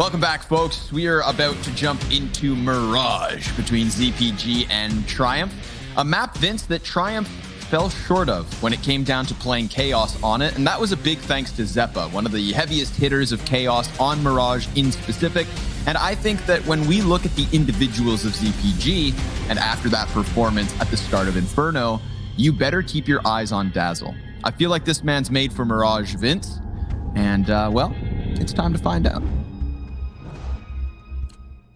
Welcome back, folks. We are about to jump into Mirage between ZPG and Triumph. A map, Vince, that Triumph fell short of when it came down to playing Chaos on it. And that was a big thanks to Zeppa, one of the heaviest hitters of Chaos on Mirage in specific. And I think that when we look at the individuals of ZPG, and after that performance at the start of Inferno, you better keep your eyes on Dazzle. I feel like this man's made for Mirage, Vince. And, well, it's time to find out.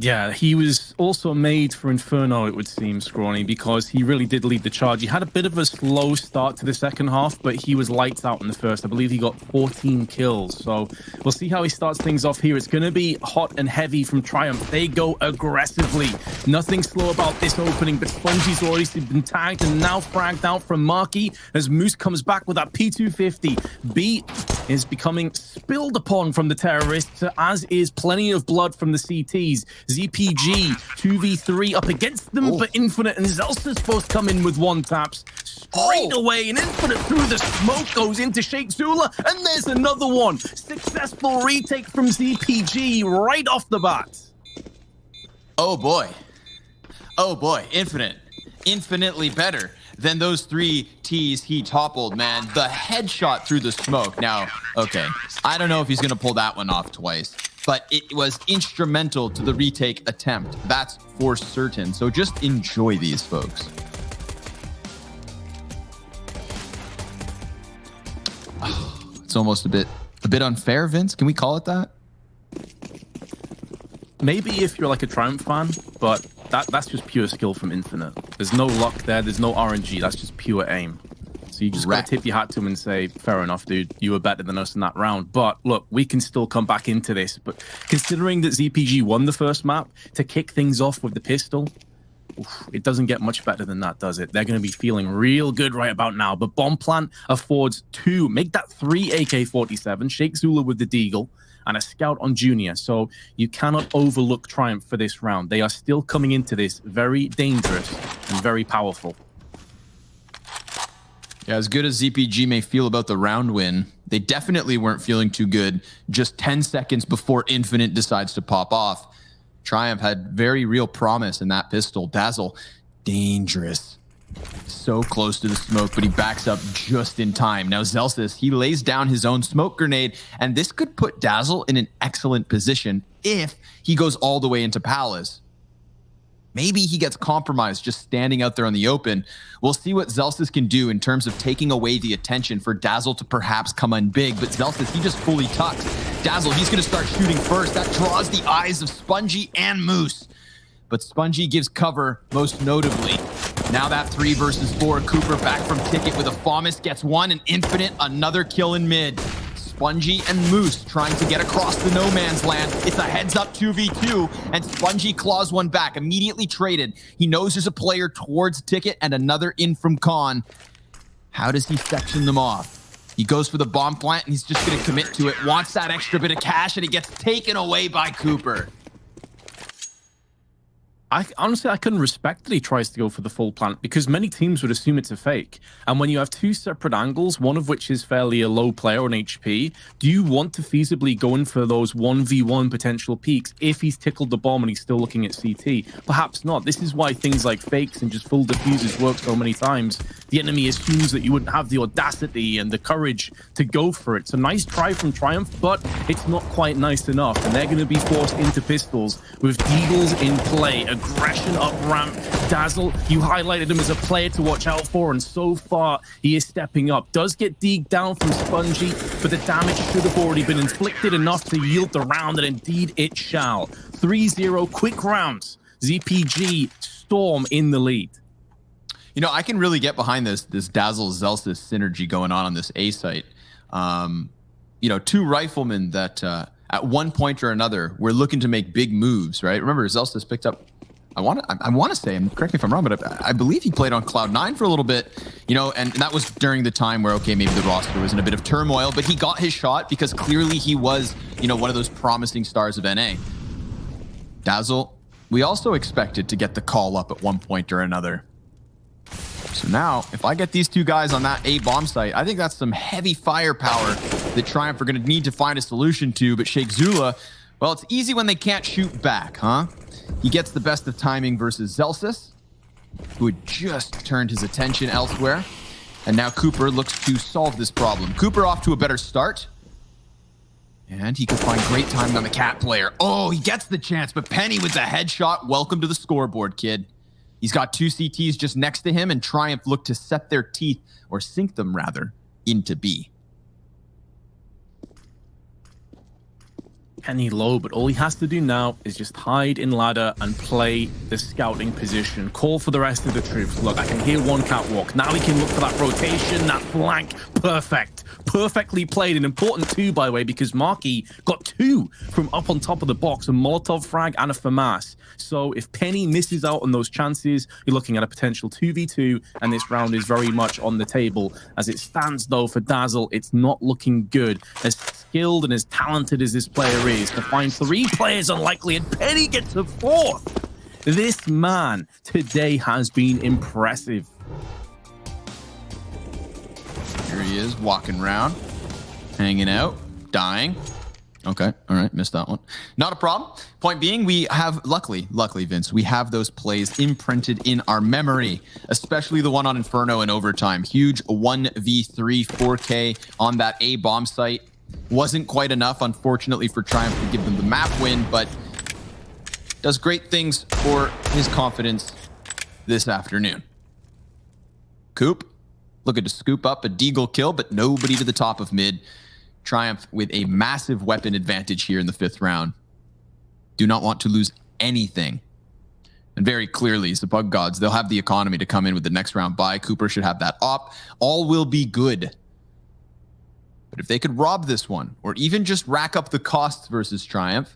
Yeah, he was also made for Inferno, it would seem, Scrawny, because he really did lead the charge. He had a bit of a slow start to the second half, but he was lights out in the first. I believe he got 14 kills. So we'll see how he starts things off here. It's going to be hot and heavy from Triumph. They go aggressively. Nothing slow about this opening, but Spongy's already been tagged and now fragged out from Marky as Moose comes back with that P250. B is becoming spilled upon from the terrorists, as is plenty of blood from the CTs. ZPG 2v3 up against them for Infinite, and Zelsa's supposed to come in with one taps straight away, and Infinite through the smoke goes into Sheikh Zula, and there's another one. Successful retake from ZPG right off the bat. Oh boy, infinitely better than those 3 Ts he toppled, man. The headshot through the smoke. Now, okay, I don't know if he's gonna pull that one off twice, but it was instrumental to the retake attempt. That's for certain. So just enjoy these, folks. Oh, it's almost a bit unfair, Vince. Can we call it that? Maybe if you're like a Triumph fan, but that's just pure skill from Infinite. There's no luck there. There's no RNG. That's just pure aim. So you just got to tip your hat to him and say, fair enough, dude. You were better than us in that round. But look, we can still come back into this. But considering that ZPG won the first map, to kick things off with the pistol, it doesn't get much better than that, does it? They're going to be feeling real good right about now. But Bomb Plant affords 2. Make that 3 AK-47. Sheikh Zula with the Deagle. And a scout on Junior. So you cannot overlook Triumph for this round. They are still coming into this very dangerous and very powerful. Yeah, as good as ZPG may feel about the round win, they definitely weren't feeling too good just 10 seconds before Infinite decides to pop off. Triumph had very real promise in that pistol. Dazzle, dangerous. So close to the smoke, but he backs up just in time. Now Zelsis, he lays down his own smoke grenade, and this could put Dazzle in an excellent position if he goes all the way into Palace. Maybe he gets compromised just standing out there on the open. We'll see what Zelsis can do in terms of taking away the attention for Dazzle to perhaps come in big, but Zelsis, he just fully tucks. Dazzle, he's going to start shooting first. That draws the eyes of Spongy and Moose. But Spongy gives cover, most notably. Now that 3 versus 4, Cooper back from Ticket with a FAMAS, gets 1, and Infinite, another kill in mid. Spongy and Moose trying to get across the no man's land. It's a heads up 2v2, and Spongy claws one back, immediately traded. He knows there's a player towards Ticket and another in from Con. How does he section them off? He goes for the bomb plant, and he's just going to commit to it. Wants that extra bit of cash, and it gets taken away by Cooper. Honestly, I can respect that he tries to go for the full plant, because many teams would assume it's a fake. And when you have 2 separate angles, one of which is fairly a low player on HP, do you want to feasibly go in for those 1v1 potential peaks if he's tickled the bomb and he's still looking at CT? Perhaps not. This is why things like fakes and just full diffusers work so many times. The enemy assumes that you wouldn't have the audacity and the courage to go for it. So nice try from Triumph, but it's not quite nice enough. And they're going to be forced into pistols with Deagles in play. Aggression up ramp. Dazzle, you highlighted him as a player to watch out for, and so far he is stepping up. Does get deeked down from Spongy, but the damage should have already been inflicted enough to yield the round, and indeed it shall. 3-0 quick rounds. ZPG Storm in the lead. You know, I can really get behind this Dazzle-Zelsis synergy going on this A site. You know, 2 riflemen that at one point or another were looking to make big moves, right? Remember, Zelsis picked up, I want to say, and correct me if I'm wrong, but I believe he played on Cloud9 for a little bit, you know, and that was during the time where, okay, maybe the roster was in a bit of turmoil, but he got his shot because clearly he was, you know, one of those promising stars of NA. Dazzle, we also expected to get the call up at one point or another. So now, if I get these 2 guys on that A bomb site, I think that's some heavy firepower that Triumph are going to need to find a solution to, but Sheikh Zula, Well, it's easy when they can't shoot back, huh? He gets the best of timing versus Zelsis, who had just turned his attention elsewhere. And now Cooper looks to solve this problem. Cooper off to a better start. And he could find great timing on the cat player. Oh, he gets the chance, but Penny with the headshot. Welcome to the scoreboard, kid. He's got 2 CTs just next to him, and Triumph look to set their teeth, or sink them rather, into B. Penny low, but all he has to do now is just hide in ladder and play the scouting position. Call for the rest of the troops. Look, I can hear one catwalk. Now he can look for that rotation, that flank. Perfect. Perfectly played. An important 2, by the way, because Marky got 2 from up on top of the box, a Molotov frag and a FAMAS. So if Penny misses out on those chances, you're looking at a potential 2v2, and this round is very much on the table. As it stands, though, for Dazzle, it's not looking good. As skilled and as talented as this player is, to find 3 players unlikely, and Penny gets a 4th. This man today has been impressive. Here he is, walking around, hanging out, dying. Okay, all right, missed that one. Not a problem. Point being, we have, luckily, Vince, we have those plays imprinted in our memory, especially the one on Inferno in overtime. Huge 1v3 4K on that A bomb site. Wasn't quite enough, unfortunately, for Triumph to give them the map win, but does great things for his confidence this afternoon. Coop, looking to scoop up a Deagle kill, but nobody to the top of mid. Triumph with a massive weapon advantage here in the 5th round. Do not want to lose anything. And very clearly, it's the Bug Gods. They'll have the economy to come in with the next round buy. Cooper should have that op. All will be good. But if they could rob this one, or even just rack up the costs versus Triumph,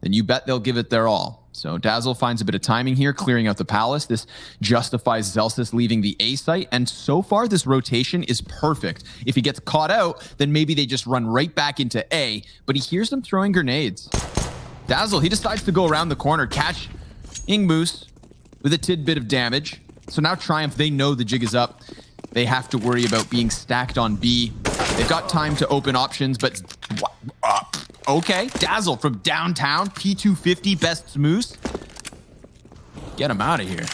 then you bet they'll give it their all. So Dazzle finds a bit of timing here, clearing out the palace. This justifies Zelsis leaving the A site, and so far this rotation is perfect. If he gets caught out, then maybe they just run right back into A, but he hears them throwing grenades. Dazzle, he decides to go around the corner, catch Moose with a tidbit of damage. So now Triumph, they know the jig is up. They have to worry about being stacked on B. They've got time to open options, but okay. Dazzle from downtown, P250, best Moose. Get him out of here.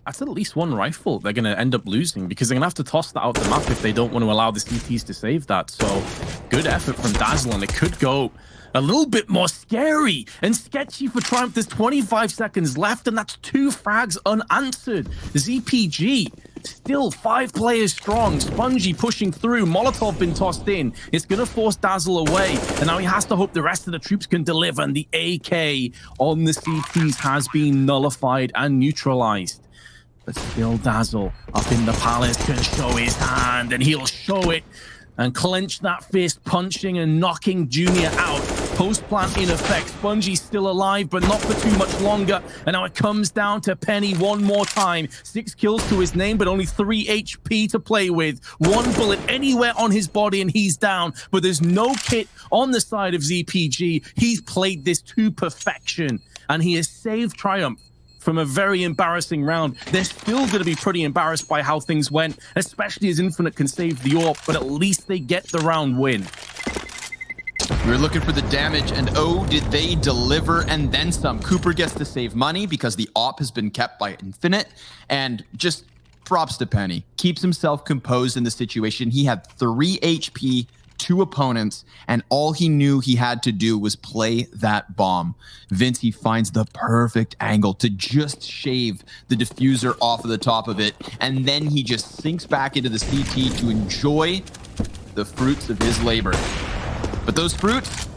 That's at least 1 rifle they're going to end up losing, because they're going to have to toss that out the map if they don't want to allow the CTs to save that. So good effort from Dazzle, and it could go a little bit more scary and sketchy for Triumph. There's 25 seconds left, and that's 2 frags unanswered. ZPG still 5 players strong. Spongy pushing through. Molotov been tossed in. It's going to force Dazzle away, and now he has to hope the rest of the troops can deliver, and the AK on the CTs has been nullified and neutralized. But still Dazzle up in the palace can show his hand, and he'll show it and clench that fist, punching and knocking Junior out. Post-plant in effect. Spongy's still alive, but not for too much longer. And now it comes down to Penny one more time. 6 kills to his name, but only 3 HP to play with. 1 bullet anywhere on his body, and he's down. But there's no kit on the side of ZPG. He's played this to perfection, and he has saved Triumph from a very embarrassing round. They're still going to be pretty embarrassed by how things went, especially as Infinite can save the AWP, but at least they get the round win. We were looking for the damage, and oh, did they deliver, and then some. Cooper gets to save money because the AWP has been kept by Infinite, and just props to Penny. Keeps himself composed in the situation. He had 3 HP, 2 opponents, and all he knew he had to do was play that bomb. Vince, he finds the perfect angle to just shave the diffuser off of the top of it, and then he just sinks back into the CT to enjoy the fruits of his labor. But those fruits,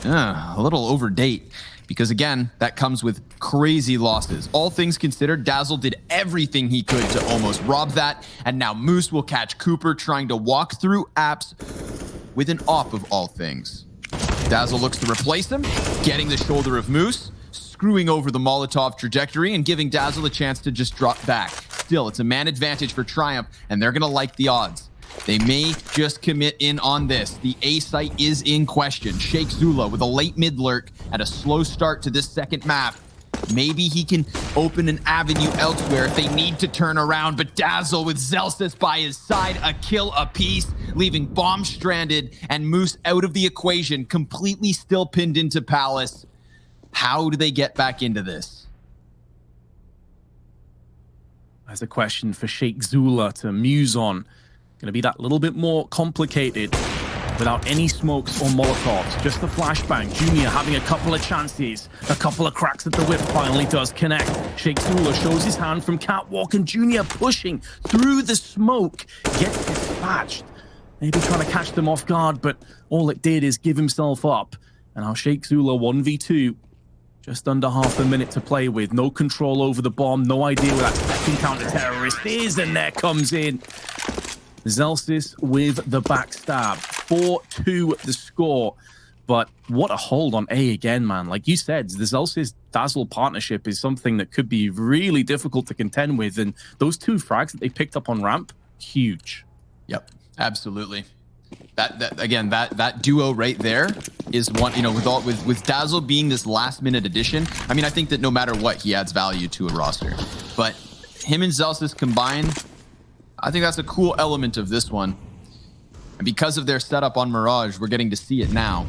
a little overdate, because again, that comes with crazy losses. All things considered, Dazzle did everything he could to almost rob that, and now Moose will catch Cooper trying to walk through apps with an AWP of all things. Dazzle looks to replace him, getting the shoulder of Moose, screwing over the Molotov trajectory, and giving Dazzle a chance to just drop back. Still, it's a man advantage for Triumph, and they're gonna like the odds. They may just commit in on this. The A site is in question. Sheikh Zula with a late mid lurk at a slow start to this second map. Maybe he can open an avenue elsewhere if they need to turn around. But Dazzle with Zellsis by his side, a kill apiece, leaving Bomb stranded and Moose out of the equation, completely still pinned into Palace. How do they get back into this? As a question for Sheikh Zula to muse on. Going to be that little bit more complicated without any smokes or molotovs. Just the flashbang. Junior having a couple of chances. A couple of cracks that the whip finally does connect. Sheikh Zula shows his hand from Catwalk, and Junior pushing through the smoke. Gets dispatched. Maybe trying to catch them off guard, but all it did is give himself up. And now Sheikh Zula 1v2. Just under half a minute to play with. No control over the bomb. No idea where that second counter-terrorist is. And there comes in Zellsis with the backstab. 4-2 the score. But what a hold on A again, man. Like you said, the Zellsis-Dazzle partnership is something that could be really difficult to contend with. And those two frags that they picked up on ramp, huge. Yep, absolutely. That duo right there is one, you know, with Dazzle being this last minute addition. I mean, I think that no matter what, he adds value to a roster. But him and Zellsis combined, I think that's a cool element of this one. And because of their setup on Mirage, we're getting to see it now.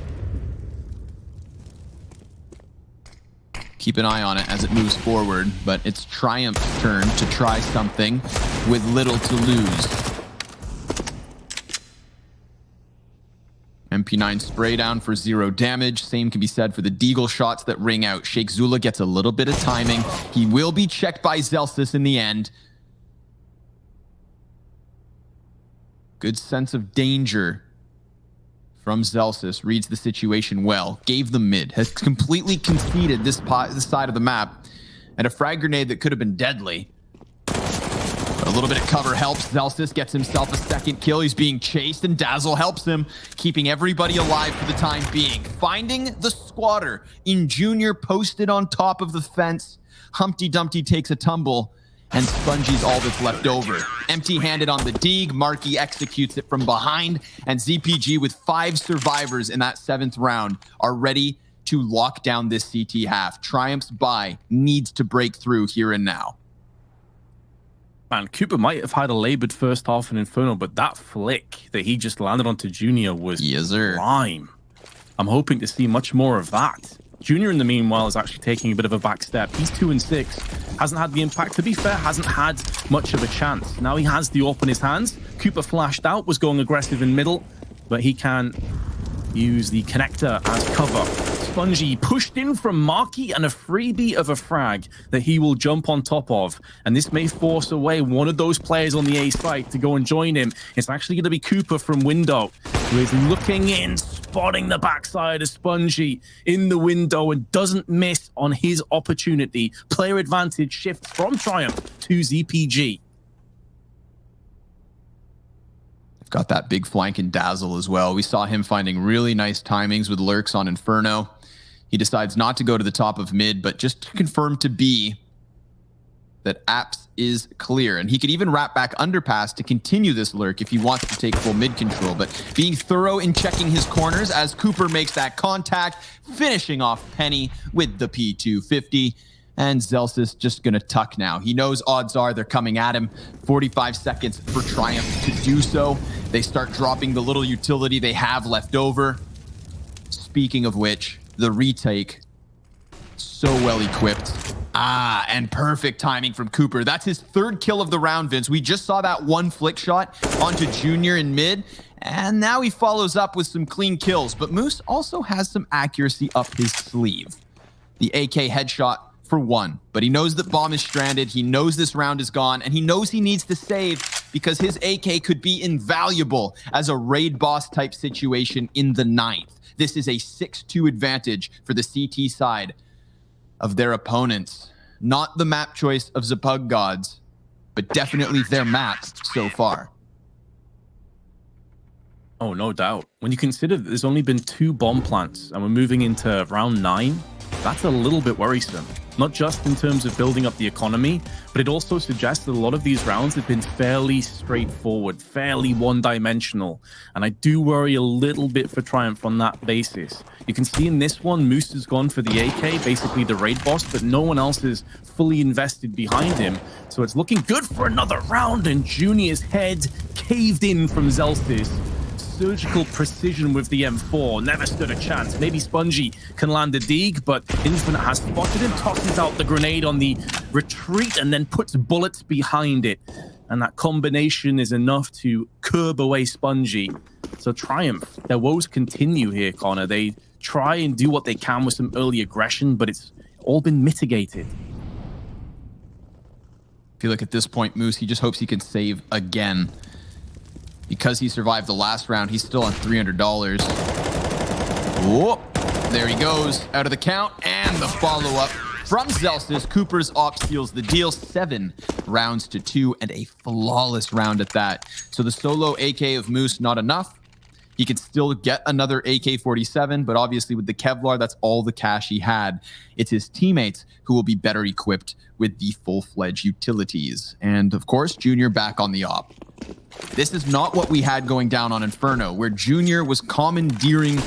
Keep an eye on it as it moves forward, but it's Triumph's turn to try something with little to lose. MP9 spray down for 0 damage. Same can be said for the Deagle shots that ring out. Sheikh Zula gets a little bit of timing. He will be checked by Zellsis in the end. Good sense of danger from Zellsis. Reads the situation well. Gave them mid. Has completely conceded this side of the map. And a frag grenade that could have been deadly. A little bit of cover helps. Zellsis gets himself a second kill. He's being chased, and Dazzle helps him, keeping everybody alive for the time being. Finding the squatter in Junior, posted on top of the fence. Humpty Dumpty takes a tumble, and Spongey's all that's left over. Empty-handed on the Deeg. Marky executes it from behind, and ZPG with 5 survivors in that 7th round are ready to lock down this CT half. Triumph's buy needs to break through here and now. Man, Cooper might have had a labored first half in Inferno, but that flick that he just landed onto Junior was prime. I'm hoping to see much more of that. Junior, in the meanwhile, is actually taking a bit of a back step. He's 2-6. Hasn't had the impact. To be fair, hasn't had much of a chance. Now he has the AWP in his hands. Cooper flashed out, was going aggressive in middle, but he can use the connector as cover. Spongy pushed in from Marky, and a freebie of a frag that he will jump on top of. And this may force away one of those players on the A site to go and join him. It's actually going to be Cooper from window, who is looking in, spotting the backside of Spongy in the window, and doesn't miss on his opportunity. Player advantage shifts from Triumph to ZPG. Got that big flank in Dazzle as well. We saw him finding really nice timings with lurks on Inferno. He decides not to go to the top of mid, but just to confirm to B that Apps is clear. And he could even wrap back underpass to continue this lurk if he wants to take full mid control. But being thorough in checking his corners as Cooper makes that contact, finishing off Penny with the P250. And Zellsis just going to tuck now. He knows odds are they're coming at him. 45 seconds for Triumph to do so. They start dropping the little utility they have left over. Speaking of which, the retake, so well equipped. And perfect timing from Cooper. That's his 3rd kill of the round, Vince. We just saw that one flick shot onto Junior in mid, and now he follows up with some clean kills. But Moose also has some accuracy up his sleeve. The AK headshot for 1, but he knows that Bomb is stranded. He knows this round is gone, and he knows he needs to save because his AK could be invaluable as a raid boss type situation in the 9th. This is a 6-2 advantage for the CT side of their opponents. Not the map choice of Zapug Godz, but definitely their map so far. Oh, no doubt. When you consider that there's only been 2 bomb plants and we're moving into round 9, that's a little bit worrisome. not just in terms of building up the economy, but it also suggests that a lot of these rounds have been fairly straightforward, fairly one-dimensional. And I do worry a little bit for Triumph on that basis. You can see in this one, Moose has gone for the AK, basically the raid boss, but no one else is fully invested behind him. So it's looking good for another round, and Junior's head caved in from Zelstis. Surgical precision with the M4, never stood a chance. Maybe Spongy can land a dig, but Infinite has spotted him, tosses out the grenade on the retreat, and then puts bullets behind it. And that combination is enough to curb away Spongy. So Triumph, their woes continue here, Connor. They try and do what they can with some early aggression, but it's all been mitigated. I feel like at this point, Moose, he just hopes he can save again. Because he survived the last round, he's still on $300. Whoop! There he goes, out of the count, and the follow-up from Zelstis. Cooper's op seals the deal, 7 rounds to 2, and a flawless round at that. So the solo AK of Moose, not enough. He could still get another AK-47, but obviously with the Kevlar, that's all the cash he had. It's his teammates who will be better equipped with the full-fledged utilities. And of course, Junior back on the op. This is not what we had going down on Inferno, where Junior was commandeering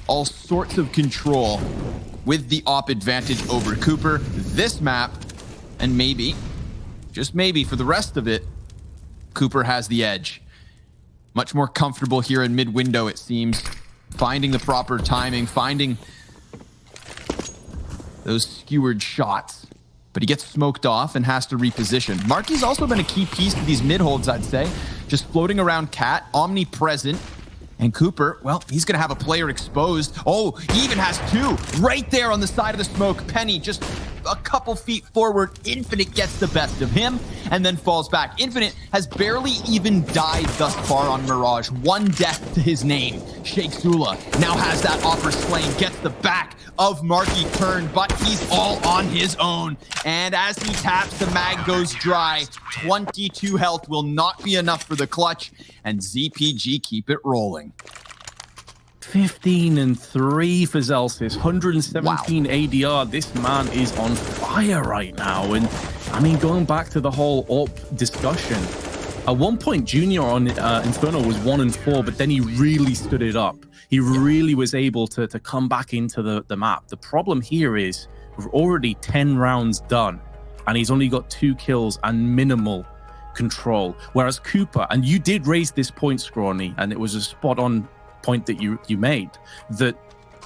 all sorts of control with the op advantage over Cooper. This map, and maybe, just maybe for the rest of it, Cooper has the edge. Much more comfortable here in mid-window, it seems. Finding the proper timing, finding those skewered shots. But he gets smoked off and has to reposition. Marky's also been a key piece to these mid-holds, I'd say. Just floating around Cat, omnipresent. And Cooper, well, he's going to have a player exposed. Oh, he even has 2 right there on the side of the smoke. Penny just a couple feet forward. Infinite gets the best of him and then falls back. Infinite has barely even died thus far on Mirage. 1 death to his name. Sheikh Zula now has that offer slain, gets the back of Marky turned, but he's all on his own. And as he taps, the mag goes dry. 22 health will not be enough for the clutch, and ZPG keep it rolling. 15 and 3 for Zelstis, 117 ADR. This man is on fire right now. And I mean, going back to the whole AWP discussion, at one point, Junior on Inferno was 1 and 4, but then he really stood it up. He really was able to come back into the map. The problem here is we're already 10 rounds done, and he's only got 2 kills and minimal control. Whereas Cooper, and you did raise this point, Scrawny, and it was a spot-on point that you made, that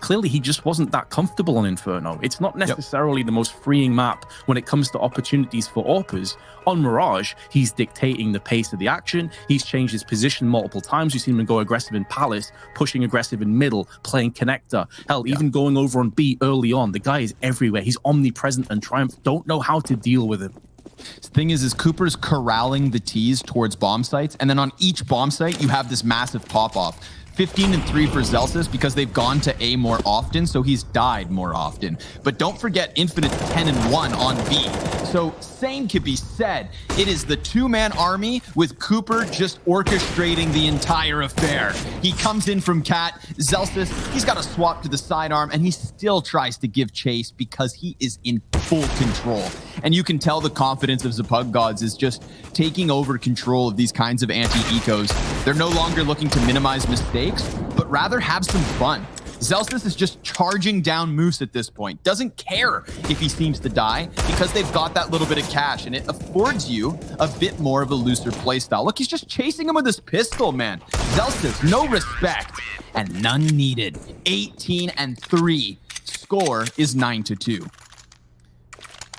clearly he just wasn't that comfortable on Inferno. It's not necessarily the most freeing map when it comes to opportunities for AWPers. On Mirage, he's dictating the pace of the action. He's changed his position multiple times. You've seen him go aggressive in Palace, pushing aggressive in middle, playing connector. Hell, even going over on B early on. The guy is everywhere. He's omnipresent, and Triumph don't know how to deal with him. The thing is Cooper's corralling the T's towards bomb sites, and then on each bomb site, you have this massive pop-off. 15 and 3 for Zelstis because they've gone to A more often, so he's died more often. But don't forget Infinite's 10 and 1 on B. So same could be said. It is the 2-man army with Cooper just orchestrating the entire affair. He comes in from Cat. Zelstis, he's got a swap to the sidearm, and he still tries to give chase because he is in full control. And you can tell the confidence of Godz is just taking over control of these kinds of anti-ecos. They're no longer looking to minimize mistakes, but rather have some fun. Zelstis is just charging down Moose at this point. Doesn't care if he seems to die because they've got that little bit of cash, and it affords you a bit more of a looser playstyle. Look, he's just chasing him with his pistol, man. Zelstis, no respect and none needed. 18 and 3. Score is 9-2.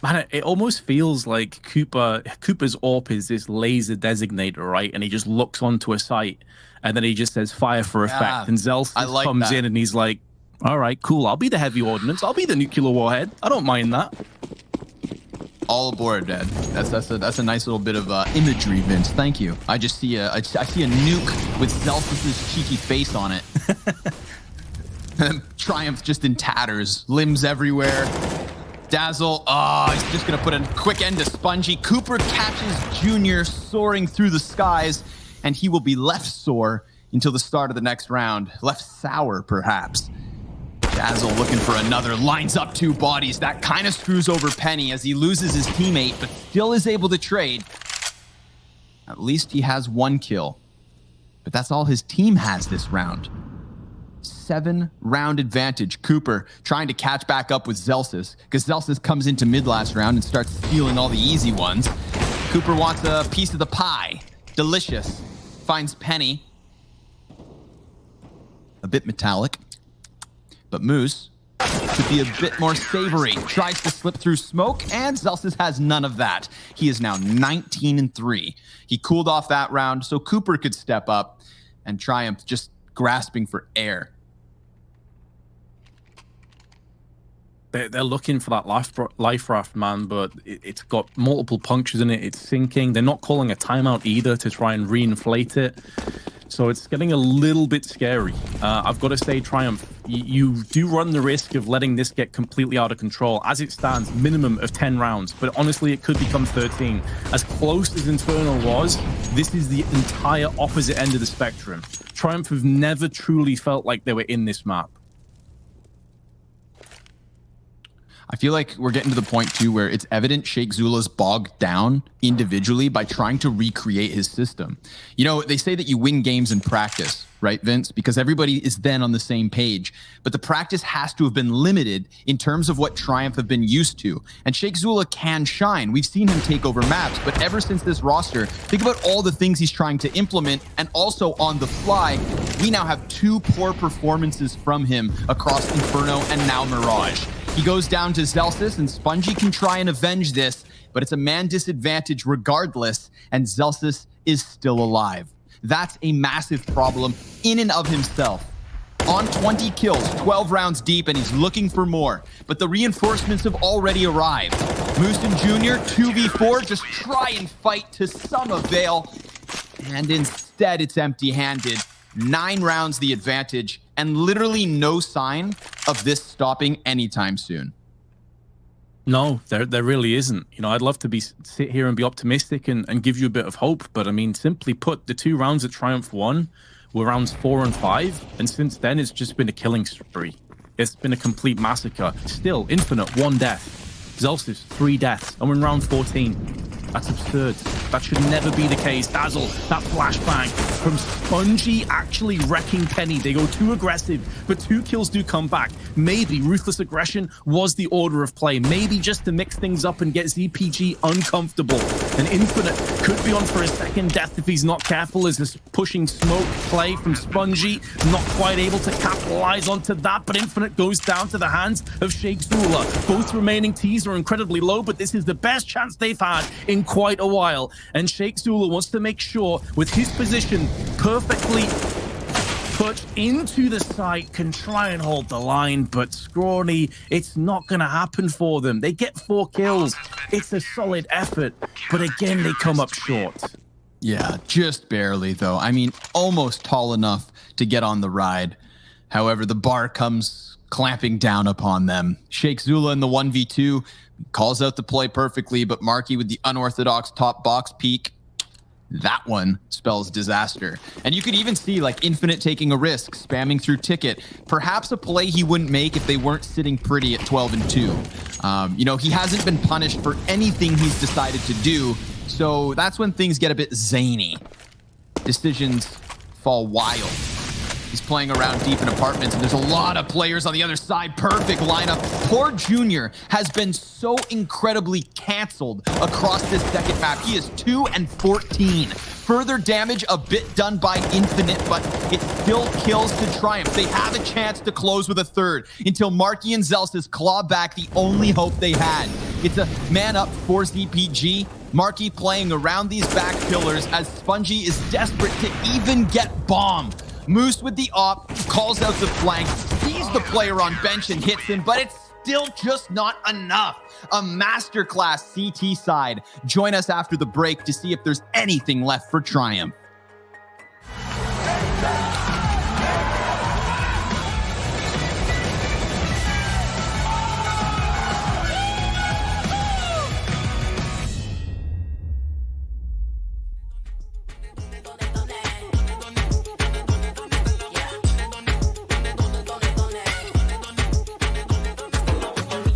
Man, it almost feels like Cooper's AWP is this laser designator, right? And he just looks onto a site, and then he just says fire for effect. And Zelstis comes in, and he's like, all right, cool. I'll be the heavy ordnance. I'll be the nuclear warhead. I don't mind that. All aboard, Dad. That's a nice little bit of imagery, Vince. Thank you. I see a nuke with Zelstis' cheeky face on it. Triumph just in tatters, limbs everywhere. Dazzle, he's just gonna put a quick end to Spongy. Cooper catches Junior soaring through the skies, and he will be left sore until the start of the next round. Left sour, perhaps. Dazzle looking for another, lines up 2 bodies. That kind of screws over Penny as he loses his teammate, but still is able to trade. At least he has 1 kill. But that's all his team has this round. 7-round advantage. Cooper trying to catch back up with Zelsis, because Zelsis comes into mid last round and starts stealing all the easy ones. Cooper wants a piece of the pie. Delicious. Finds Penny. A bit metallic. But Moose could be a bit more savory. Tries to slip through smoke, and Zelsis has none of that. He is now 19-3. He cooled off that round, so Cooper could step up, and Triumph just grasping for air. They're looking for that life raft, man, but it's got multiple punctures in it. It's sinking. They're not calling a timeout either to try and reinflate it. So it's getting a little bit scary. I've got to say, Triumph, you do run the risk of letting this get completely out of control. As it stands, minimum of 10 rounds, but honestly, it could become 13. As close as Infernal was, this is the entire opposite end of the spectrum. Triumph have never truly felt like they were in this map. I feel like we're getting to the point, too, where it's evident Sheikh Zula's bogged down individually by trying to recreate his system. You know, they say that you win games in practice, right, Vince? Because everybody is then on the same page. But the practice has to have been limited in terms of what Triumph have been used to. And Sheikh Zula can shine. We've seen him take over maps. But ever since this roster, think about all the things he's trying to implement. And also on the fly, we now have 2 poor performances from him across Inferno and now Mirage. He goes down to Zelsis, and Spongy can try and avenge this, but it's a man disadvantage regardless, and Zelsis is still alive. That's a massive problem in and of himself. On 20 kills, 12 rounds deep, and he's looking for more. But the reinforcements have already arrived. Mooston Jr., 2v4, just try and fight to some avail. And instead, it's empty-handed. 9 rounds the advantage, and literally no sign of this stopping anytime soon. No, there really isn't. You know, I'd love to sit here and be optimistic and give you a bit of hope, but I mean, simply put, the 2 rounds that Triumph won were rounds 4 and 5, and since then it's just been a killing spree. It's been a complete massacre. Still, Infinite, 1 death. Zelsis, 3 deaths, and we're in round 14. That's absurd. That should never be the case. Dazzle, that flashbang from Spongy actually wrecking Penny. They go too aggressive, but 2 kills do come back. Maybe ruthless aggression was the order of play. Maybe just to mix things up and get ZPG uncomfortable. And Infinite could be on for a 2nd death if he's not careful, as this pushing smoke play from Spongy. Not quite able to capitalize onto that, but Infinite goes down to the hands of Sheikh Zula. Both remaining Ts are incredibly low, but this is the best chance they've had in quite a while, and Sheikh Zula wants to make sure with his position perfectly put into the site can try and hold the line, but Scrawny, it's not going to happen for them. They get 4 kills. It's a solid effort, but again, they come up short. Yeah, just barely, though. I mean, almost tall enough to get on the ride. However, the bar comes clamping down upon them. Sheikh Zula in the 1v2 calls out the play perfectly, but Marky with the unorthodox top box peek, that one spells disaster. And you could even see like Infinite taking a risk, spamming through Ticket. Perhaps a play he wouldn't make if they weren't sitting pretty at 12-2. You know, he hasn't been punished for anything he's decided to do, so that's when things get a bit zany. Decisions fall wild. He's playing around deep in apartments, and there's a lot of players on the other side. Perfect lineup. Poor Junior has been so incredibly canceled across this 2nd map. He is 2 and 14. Further damage a bit done by Infinite, but it still kills to Triumph. They have a chance to close with a 3rd until Marky and Zelsis claw back the only hope they had. It's a man up for ZPG. Marky playing around these back pillars as Spongy is desperate to even get bomb. Moose with the op, calls out the flank, sees the player on bench and hits him, but it's still just not enough. A masterclass CT side. Join us after the break to see if there's anything left for Triumph.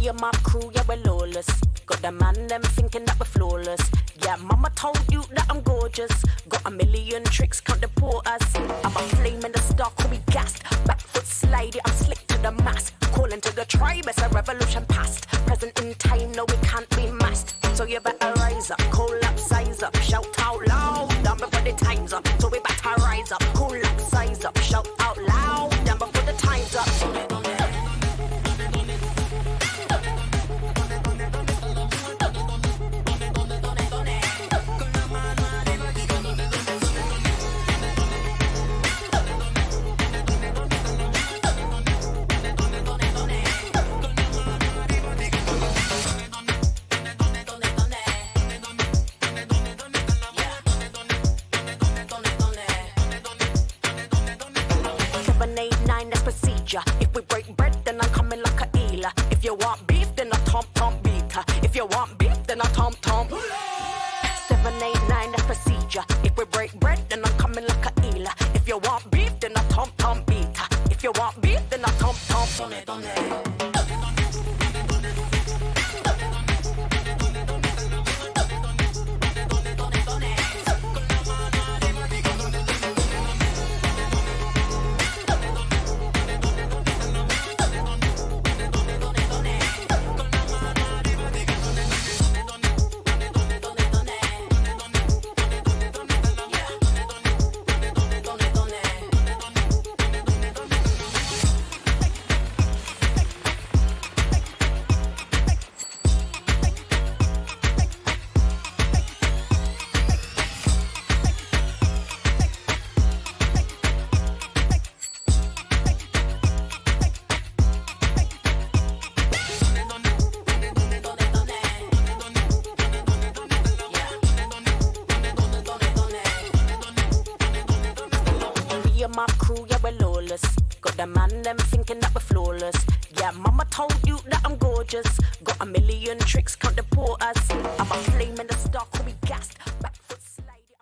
Me and my crew, yeah, we're lawless. Got the man them thinking that we're flawless. Yeah, mama told you that I'm gorgeous. Got a million tricks, can't deport us. I'm a flame in the star, call me gassed. Back foot slidey, I'm slick to the mask. Calling to the tribe, it's a revolution past. Present in time, no, we can't be masked. So you better rise up, collapse, size up, shout out loud. Down before the time's up, so we better rise up, collapse, size up, shout out loud. Down before the time's up. If we break bread, then I'm coming like a eeler. If you want beef, then I tom beater. If you want beef, then I tom. 789, that's procedure. If we break bread, then I'm coming like a eeler. If you want beef, then I tom beater. If you want beef, then I tom. My crew, yeah, we're lawless. Got the man them thinking that we're flawless. Yeah, mama told you that I'm gorgeous. Got a million tricks, can't deport us. I'm a flame in the star, call me gassed. Back foot slidey,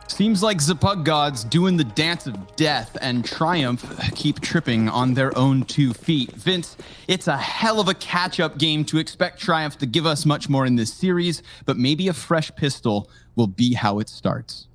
Seems like Godz doing the dance of death, and Triumph keep tripping on their own 2 feet. Vince, it's a hell of a catch-up game to expect Triumph to give us much more in this series, but maybe a fresh pistol will be how it starts.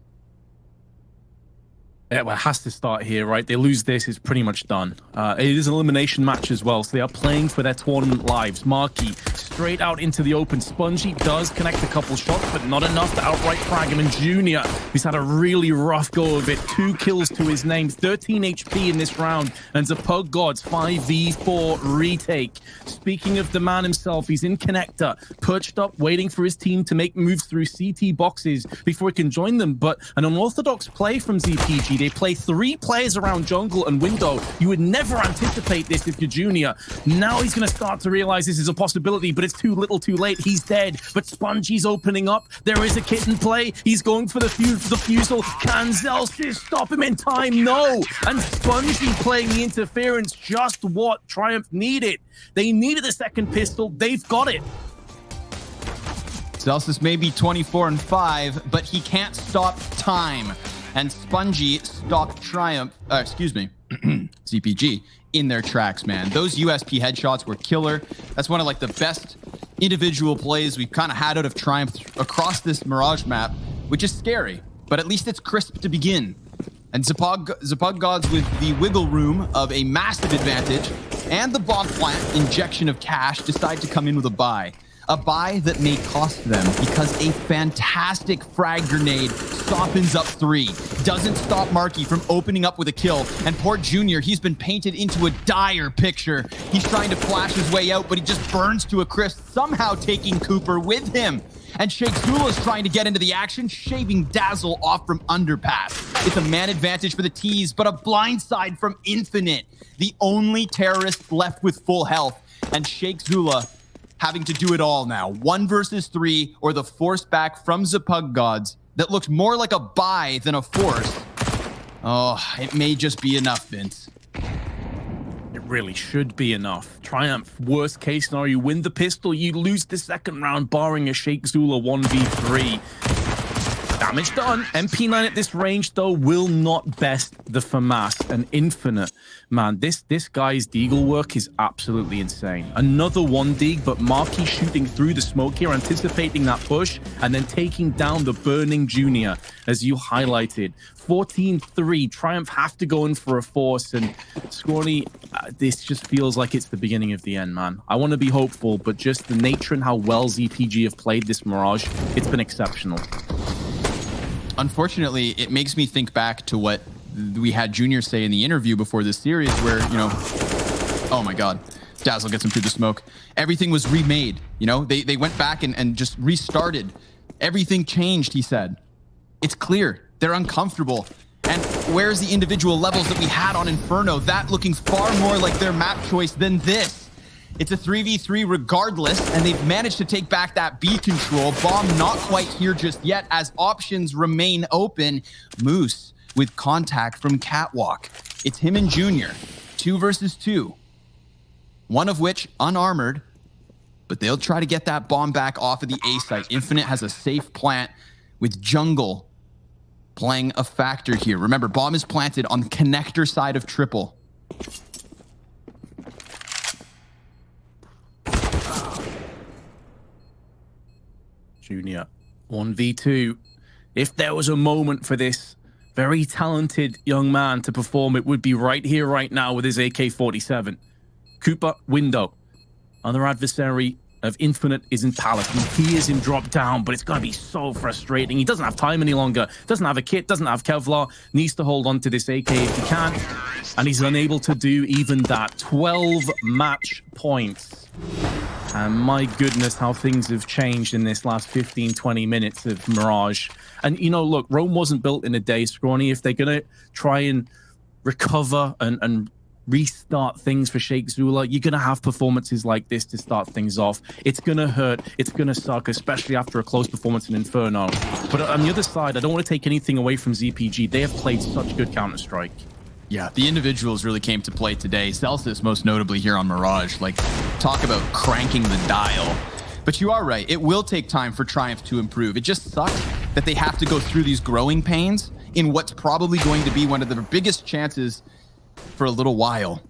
Yeah, well, it has to start here, right? They lose this, it's pretty much done. It is an elimination match as well, so they are playing for their tournament lives. Marky straight out into the open. Spongy does connect a couple shots, but not enough to outright frag him. And Junior, who's had a really rough go of it. 2 kills to his name, 13 HP in this round. And Godz 5v4 retake. Speaking of the man himself, he's in connector, perched up, waiting for his team to make moves through CT boxes before he can join them. But an unorthodox play from ZPG. They play 3 players around jungle and window. You would never anticipate this if you're Junior. Now he's going to start to realize this is a possibility, but it's too little too late. He's dead, but Spongy's opening up. There is a kit in play. He's going for the fusel. Can Zelsys stop him in time? No. And Spongy playing the interference, just what Triumph needed. They needed a second pistol. They've got it. Zelsys may be 24-5, but he can't stop time. And Spongy stopped Triumph, ZPG, in their tracks, man. Those USP headshots were killer. That's one of like the best individual plays we've kind of had out of Triumph across this Mirage map, which is scary, but at least it's crisp to begin. And Godz with the wiggle room of a massive advantage and the bomb plant injection of cash decide to come in with a buy. A buy that may cost them because a fantastic frag grenade softens up 3. Doesn't stop Marky from opening up with a kill. And poor Junior, he's been painted into a dire picture. He's trying to flash his way out, but he just burns to a crisp, somehow taking Cooper with him. And Shake Zula's trying to get into the action, shaving Dazzle off from Underpass. It's a man advantage for the T's, but a blindside from Infinite. The only terrorist left with full health. And Shake Zula having to do it all now. 1 versus 3, or the force back from Godz that looked more like a buy than a force. Oh, it may just be enough, Vince. It really should be enough. Triumph, worst case scenario, you win the pistol, you lose the second round, barring a Sheikh Zula 1v3. Damage done. MP9 at this range, though, will not best the FAMAS. And Infinite, man, this guy's deagle work is absolutely insane. Another 1 deag, but Marquis shooting through the smoke here, anticipating that push, and then taking down the Burning Junior, as you highlighted. 14-3, Triumph have to go in for a force, and Scrawny, this just feels like it's the beginning of the end, man. I want to be hopeful, but just the nature and how well ZPG have played this Mirage, it's been exceptional. Unfortunately, it makes me think back to what we had Junior say in the interview before this series where, you know, oh my God, Dazzle gets him through the smoke. Everything was remade, you know, they went back and just restarted. Everything changed, he said. It's clear, they're uncomfortable. And where's the individual levels that we had on Inferno? That looking far more like their map choice than this. It's a 3v3 regardless, and they've managed to take back that B control. Bomb not quite here just yet as options remain open. Moose with contact from Catwalk. It's him and Junior, 2 versus 2. One of which unarmored, but they'll try to get that bomb back off of the A site. Infinite has a safe plant with Jungle playing a factor here. Remember, bomb is planted on the connector side of Triple. Junior, 1v2. If there was a moment for this very talented young man to perform, it would be right here, right now with his AK-47. Cooper, window. Other adversary of Infinite is in Palace. He hears him drop down, but it's going to be so frustrating. He doesn't have time any longer. Doesn't have a kit, doesn't have Kevlar. Needs to hold on to this AK if he can. And he's unable to do even that. 12 match points. And my goodness, how things have changed in this last 15, 20 minutes of Mirage. And, you know, look, Rome wasn't built in a day, Scrawny. If they're going to try and recover and restart things for Sheikh Zula, you're going to have performances like this to start things off. It's going to hurt. It's going to suck, especially after a close performance in Inferno. But on the other side, I don't want to take anything away from ZPG. They have played such good Counter-Strike. Yeah, the individuals really came to play today. Celsius most notably here on Mirage. Like, talk about cranking the dial. But you are right. It will take time for Triumph to improve. It just sucks that they have to go through these growing pains in what's probably going to be one of their biggest chances for a little while.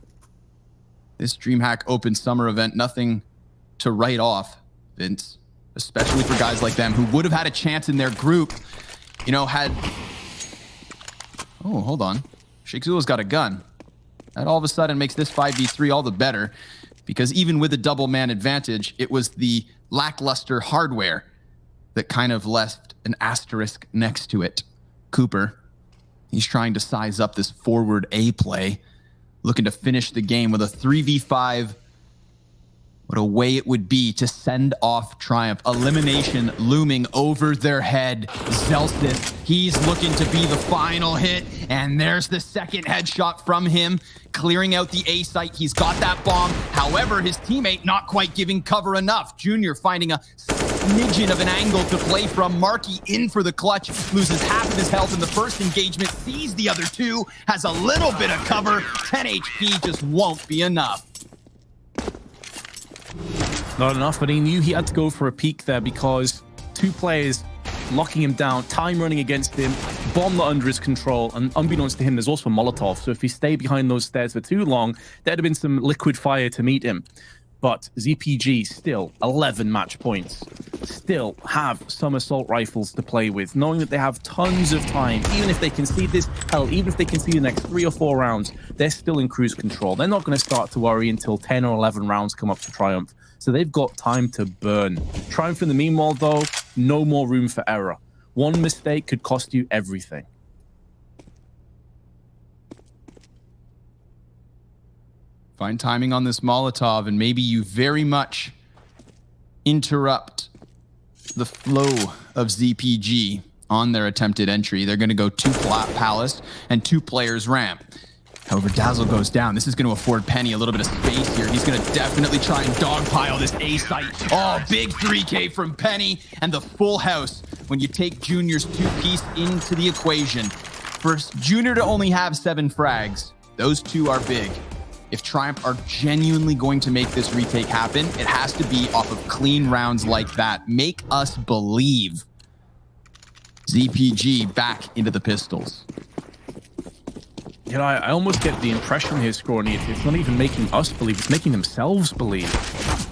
This DreamHack Open Summer event, nothing to write off, Vince, especially for guys like them who would have had a chance in their group, you know, had... Oh, hold on. Sheikh Zula's got a gun. That all of a sudden makes this 5v3 all the better, because even with a double man advantage, it was the lackluster hardware that kind of left an asterisk next to it. Cooper, he's trying to size up this forward A play, looking to finish the game with a 3v5. What a way it would be to send off Triumph. Elimination looming over their head. Celsius, he's looking to be the final hit. And there's the second headshot from him, clearing out the A site. He's got that bomb. However, his teammate not quite giving cover enough. Junior finding a smidgen of an angle to play from. Marquis in for the clutch, loses half of his health in the first engagement, sees the other two, has a little bit of cover. 10 HP just won't be enough. Not enough, but he knew he had to go for a peek there because 2 players locking him down, time running against him, bomb not under his control, and unbeknownst to him, there's also a Molotov. So if he stayed behind those stairs for too long, there'd have been some liquid fire to meet him. But ZPG still 11 match points, still have some assault rifles to play with, knowing that they have tons of time. Even if they concede this, hell, even if they concede the next 3 or 4 rounds, they're still in cruise control. They're not going to start to worry until 10 or 11 rounds come up to Triumph. So they've got time to burn. Triumph in the meanwhile, though, no more room for error. One mistake could cost you everything. Find timing on this Molotov, and maybe you very much interrupt the flow of ZPG on their attempted entry. They're going to go 2 flat Palace and 2 players ramp. However, Dazzle goes down. This is going to afford Penny a little bit of space here. He's going to definitely try and dogpile this A site. Oh, big 3K from Penny and the full house when you take Junior's 2-piece into the equation. For Junior to only have 7 frags, those 2 are big. If Triumph are genuinely going to make this retake happen, it has to be off of clean rounds like that. Make us believe. ZPG back into the pistols. You know, I almost get the impression here, Scrawny, it's not even making us believe, it's making themselves believe.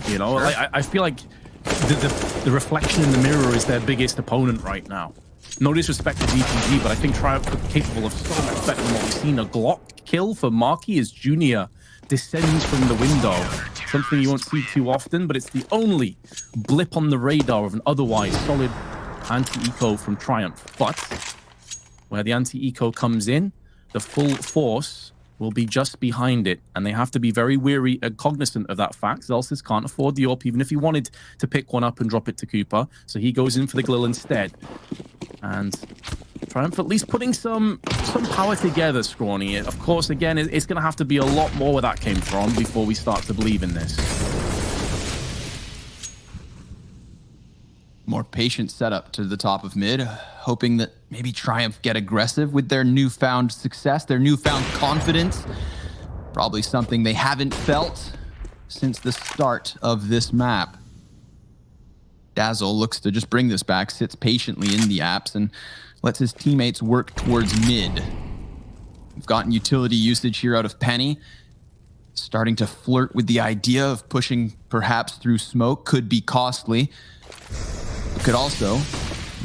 You know, I feel like the reflection in the mirror is their biggest opponent right now. No disrespect to ZPG, but I think Triumph are capable of so much better than what we've seen. A Glock kill for Marky as Junior descends from the window. Something you won't see too often, but it's the only blip on the radar of an otherwise solid anti-eco from Triumph. But where the anti-eco comes in, the full force will be just behind it, and they have to be very wary and cognizant of that fact. Zelsis can't afford the AWP, even if he wanted to pick one up and drop it to Cooper, so he goes in for the Glill instead. And Triumph at least putting some power together, Scrawny. Of course, again, it's going to have to be a lot more where that came from before we start to believe in this. More patient setup to the top of mid, hoping that maybe Triumph get aggressive with their newfound success, their newfound confidence. Probably something they haven't felt since the start of this map. Dazzle looks to just bring this back, sits patiently in the apps, and lets his teammates work towards mid. We've gotten utility usage here out of Penny. Starting to flirt with the idea of pushing perhaps through smoke. Could be costly. Could also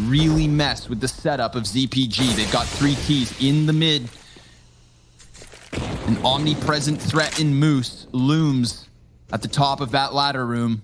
really mess with the setup of ZPG. They've got 3 keys in the mid. An omnipresent threat in Moose looms at the top of that ladder room.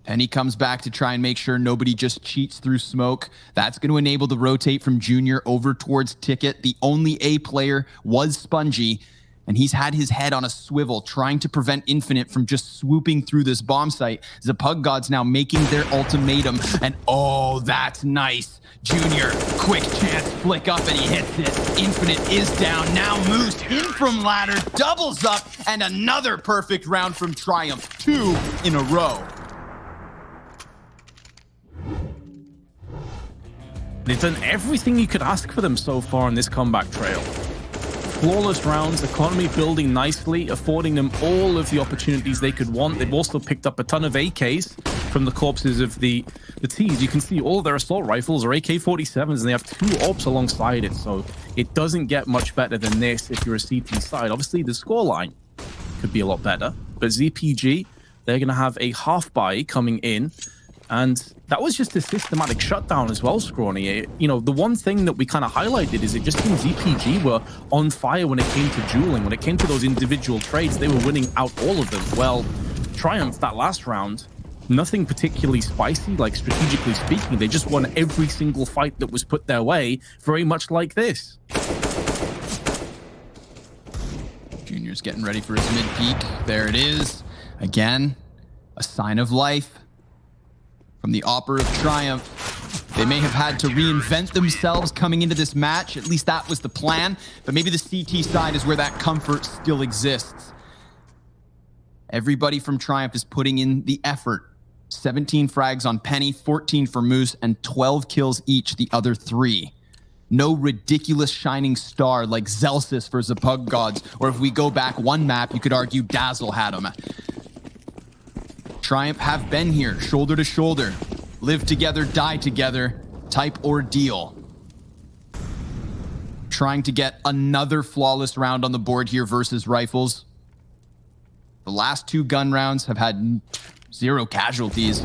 Penny comes back to try and make sure nobody just cheats through smoke. That's going to enable the rotate from Junior over towards Ticket. The only A player was Spongy, and he's had his head on a swivel trying to prevent Infinite from just swooping through this bomb site. Godz now making their ultimatum, and oh, that's nice. Junior, quick chance, flick up, and he hits it. Infinite is down. Now Moose in from ladder, doubles up, and another perfect round from Triumph. 2 in a row. They've done everything you could ask for them so far on this comeback trail. Flawless rounds, economy building nicely, affording them all of the opportunities they could want. They've also picked up a ton of AKs from the corpses of the T's. You can see all their assault rifles are AK-47s, and they have 2 AWPs alongside it. So it doesn't get much better than this if you're a CT side. Obviously, the scoreline could be a lot better. But ZPG, they're going to have a half buy coming in. And that was just a systematic shutdown as well, Scrawny. You know, the one thing that we kind of highlighted is it just seemed ZPG were on fire when it came to dueling. When it came to those individual trades, they were winning out all of them. Well, Triumph, that last round, nothing particularly spicy, like strategically speaking. They just won every single fight that was put their way, very much like this. Junior's getting ready for his mid-peak. There it is. Again, a sign of life. From the Opera of Triumph. They may have had to reinvent themselves coming into this match. At least that was the plan. But maybe the CT side is where that comfort still exists. Everybody from Triumph is putting in the effort. 17 frags on Penny, 14 for Moose, and 12 kills each, the other 3. No ridiculous shining star like Zelsis for Godz. Or if we go back one map, you could argue Dazzle had him. Triumph have been here, shoulder to shoulder. Live together, die together, type ordeal. Trying to get another flawless round on the board here versus Rifles. The last 2 gun rounds have had 0 casualties.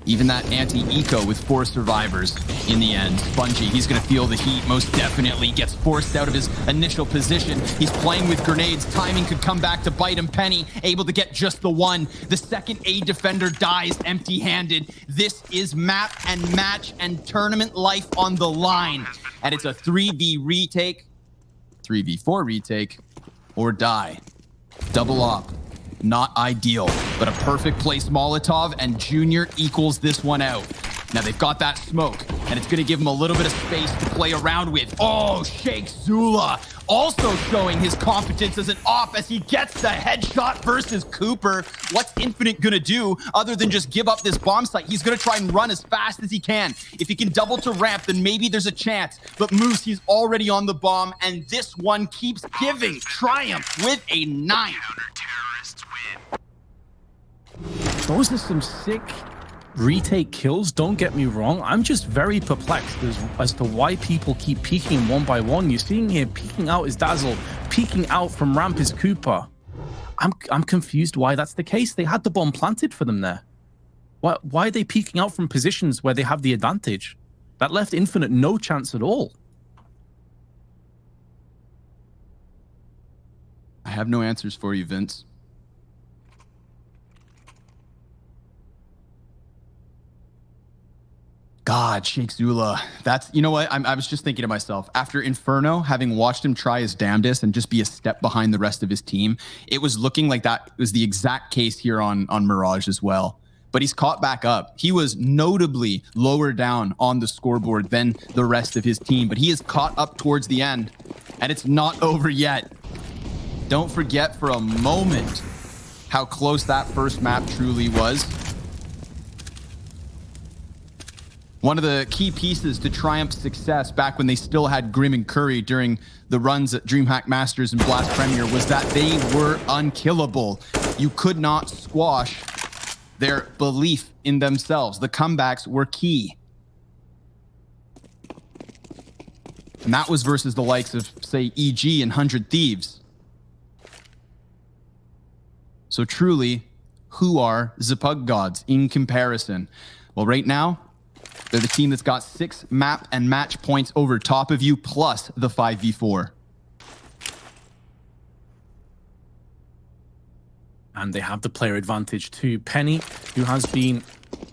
Even that anti-eco with 4 survivors in the end. Spongy, he's going to feel the heat most definitely. Gets forced out of his initial position. He's playing with grenades. Timing could come back to bite him. Penny able to get just the one. The second A defender dies empty-handed. This is map and match and tournament life on the line. And it's a 3v retake, 3v4 retake, or die. Double up. Not ideal, but a perfect place Molotov, and Junior equals this one out. Now they've got that smoke, and it's going to give him a little bit of space to play around with. Oh, Sheikh Zula also showing his competence as an op as he gets the headshot versus Cooper. What's Infinite going to do other than just give up this bomb site? He's going to try and run as fast as he can. If he can double to ramp, then maybe there's a chance. But Moose, he's already on the bomb, and this one keeps giving. Triumph with a 9. Those are some sick retake kills, don't get me wrong. I'm just very perplexed as to why people keep peeking one by one. You're seeing here peeking out is Dazzle, peeking out from ramp is Cooper. I'm confused why that's the case. They had the bomb planted for them there. Why are they peeking out from positions where they have the advantage? That left Infinite no chance at all. I have no answers for you, Vince. God, Sheikh Zula. That's, you know what? I was just thinking to myself, after Inferno, having watched him try his damnedest and just be a step behind the rest of his team, it was looking like that was the exact case here on Mirage as well. But he's caught back up. He was notably lower down on the scoreboard than the rest of his team, but he is caught up towards the end, and it's not over yet. Don't forget for a moment how close that first map truly was. One of the key pieces to Triumph's success back when they still had Grim and Curry during the runs at DreamHack Masters and Blast Premier was that they were unkillable. You could not squash their belief in themselves. The comebacks were key. And that was versus the likes of, say, EG and 100 Thieves. So truly, who are the Pug Gods in comparison? Well, right now, they're the team that's got 6 map and match points over top of you, plus the 5v4. And they have the player advantage too. Penny, who has been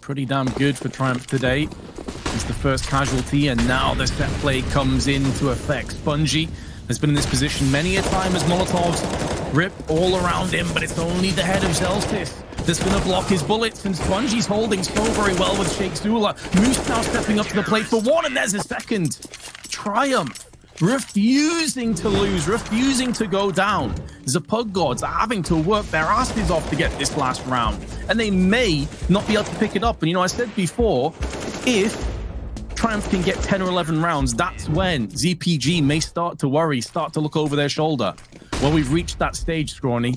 pretty damn good for Triumph today, is the first casualty, and now the set play comes into effect. Spongy has been in this position many a time as Molotovs rip all around him, but it's only the head of Zelstis that's going to block his bullets, and Spongy's holding so very well with Sheikh Zula. Moose now stepping up to the plate for one, and there's a second. Triumph refusing to lose, refusing to go down. The Pug Gods are having to work their asses off to get this last round, and they may not be able to pick it up. And you know, I said before, if Triumph can get 10 or 11 rounds, that's when ZPG may start to worry, start to look over their shoulder. Well, we've reached that stage, Scrawny.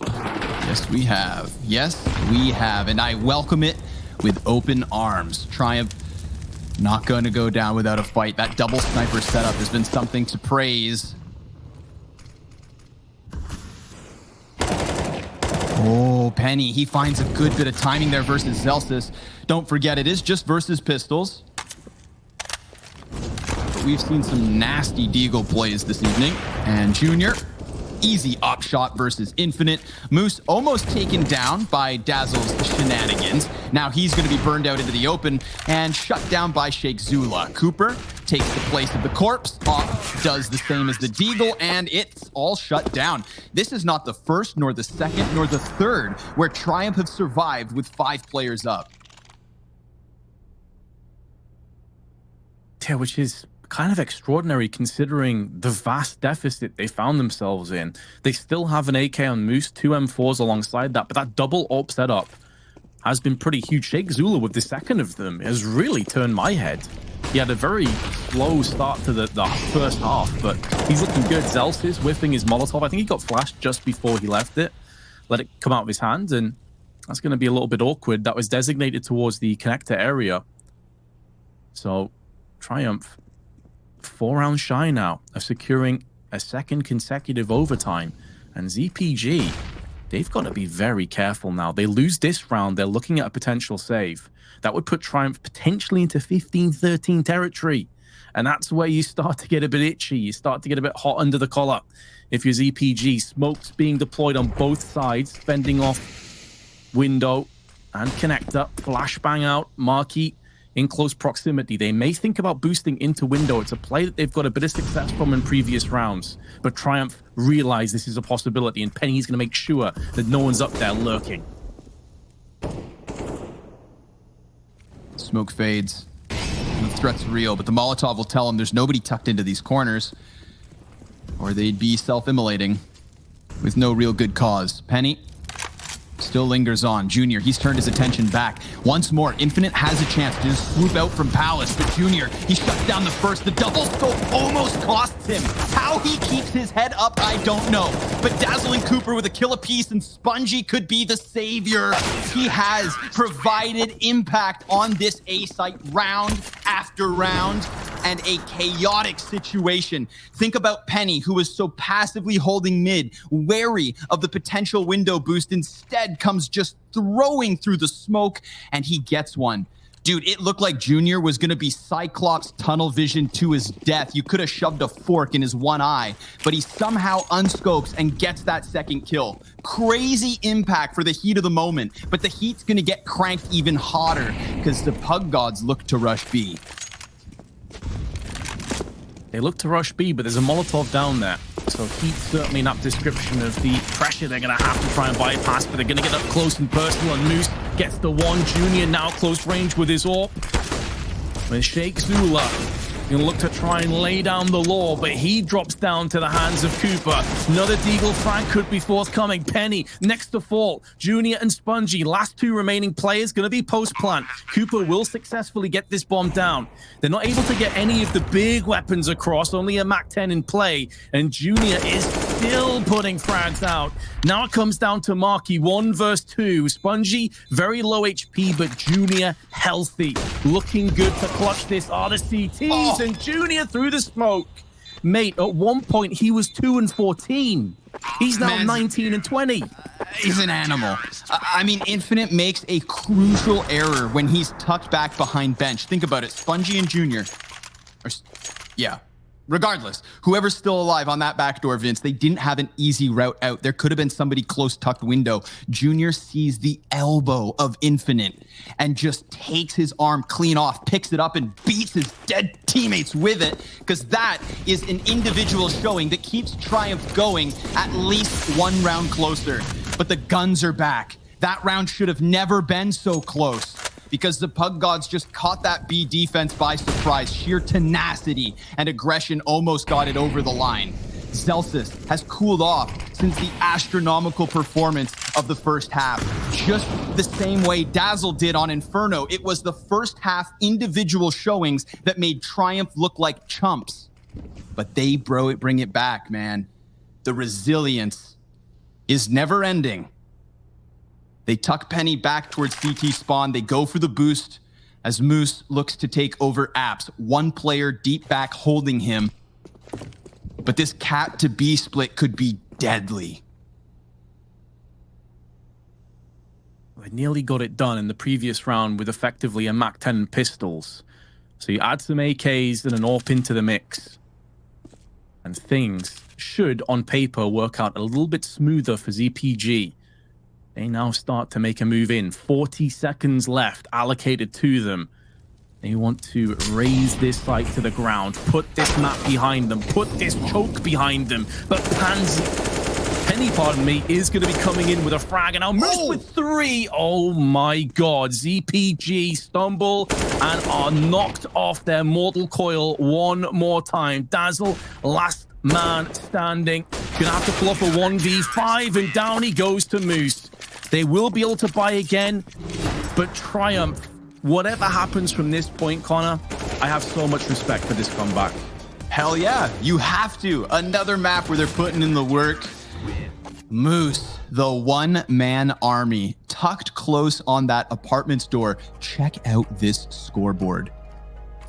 Yes, we have. Yes, we have. And I welcome it with open arms. Triumph not going to go down without a fight. That double sniper setup has been something to praise. Oh, Penny, he finds a good bit of timing there versus Zelstis. Don't forget, it is just versus pistols. But we've seen some nasty Deagle plays this evening. And Junior, easy up shot versus Infinite. Moose almost taken down by Dazzle's shenanigans. Now he's going to be burned out into the open and shut down by Sheikh Zula. Cooper takes the place of the corpse. Off does the same as the Deagle, and it's all shut down. This is not the first, nor the second, nor the third where Triumph have survived with 5 players up. Yeah, which is kind of extraordinary considering the vast deficit they found themselves in. They still have an AK on Moose, 2 M4s alongside that, but that double AWP setup has been pretty huge. Sheikh Zula with the second of them has really turned my head. He had a very slow start to the first half, but he's looking good. Zelstis whiffing his Molotov. I think he got flashed just before he left it. Let it come out of his hand, and that's going to be a little bit awkward. That was designated towards the connector area. So, Triumph 4 rounds shy now of securing a second consecutive overtime. And ZPG, they've got to be very careful now. They lose this round, they're looking at a potential save. That would put Triumph potentially into 15-13 territory. And that's where you start to get a bit itchy. You start to get a bit hot under the collar. If you're ZPG, smokes being deployed on both sides, fending off window and connector, flashbang out, Marquee in close proximity. They may think about boosting into window. It's a play that they've got a bit of success from in previous rounds. But Triumph realize this is a possibility, and Penny's going to make sure that no one's up there lurking. smoke fades. The threat's real, but the Molotov will tell him there's nobody tucked into these corners, or they'd be self-immolating with no real good cause. Penny still lingers on. Junior, he's turned his attention back. Once more, Infinite has a chance to just swoop out from Palace, but Junior, he shuts down the first. The double scope almost costs him. How he keeps his head up, I don't know. But Dazzling Cooper with a kill apiece, and Spongy could be the savior. He has provided impact on this A site round after round, and a chaotic situation. Think about Penny, who was so passively holding mid, wary of the potential window boost, instead comes just throwing through the smoke, and he gets one. Dude, it looked like Junior was going to be Cyclops tunnel vision to his death. You could have shoved a fork in his one eye, but he somehow unscopes and gets that second kill. Crazy impact for the heat of the moment, but the heat's going to get cranked even hotter because the Pug Gods look to rush B. They look to rush B, but there's a Molotov down there. So Heat's certainly not description of the pressure they're going to have to try and bypass, but they're going to get up close and personal, and Moose gets the one. Junior now close range with his AWP. With Sheikh Zula, going to look to try and lay down the law, but he drops down to the hands of Cooper. Another Deagle frag could be forthcoming. Penny next to fall. Junior and Spongy, last two remaining players, going to be post-plant. Cooper will successfully get this bomb down. They're not able to get any of the big weapons across, only a MAC-10 in play, and Junior is still putting frags out. Now it comes down to Marky, 1 versus 2. Spongy, very low HP, but Junior healthy. Looking good to clutch this. The CTs, and Junior through the smoke. Mate, at one point, he was 2 and 14. He's now 19 and 20. He's an animal. I mean, Infinite makes a crucial error when he's tucked back behind bench. Think about it. Spongy and Junior. Yeah. Regardless, whoever's still alive on that backdoor, Vince, they didn't have an easy route out. There could have been somebody close tucked window. Junior sees the elbow of Infinite and just takes his arm clean off, picks it up, and beats his dead teammates with it, because that is an individual showing that keeps Triumph going at least one round closer. But the guns are back. That round should have never been so close, because the Pug Gods just caught that B defense by surprise. Sheer tenacity and aggression almost got it over the line. Zelsis has cooled off since the astronomical performance of the first half. Just the same way Dazzle did on Inferno. It was the first half individual showings that made Triumph look like chumps. But they bring it back, man. The resilience is never ending. They tuck Penny back towards CT spawn. They go for the boost as Moose looks to take over apps. One player deep back holding him. But this cat to B split could be deadly. They nearly got it done in the previous round with effectively a MAC-10 and pistols. So you add some AKs and an AWP into the mix, and things should, on paper, work out a little bit smoother for ZPG. They now start to make a move in. 40 seconds left allocated to them. They want to raise this site to the ground, put this map behind them, put this choke behind them. But Penny, is going to be coming in with a frag, and now Moose with 3. Oh my god. ZPG stumble and are knocked off their mortal coil one more time. Dazzle, last man standing. Gonna have to pull up a 1v5, and down he goes to Moose. They will be able to buy again, but Triumph, whatever happens from this point, Connor, I have so much respect for this comeback. Hell yeah, you have to. Another map where they're putting in the work. Moose, the one-man army, tucked close on that apartment's door. Check out this scoreboard.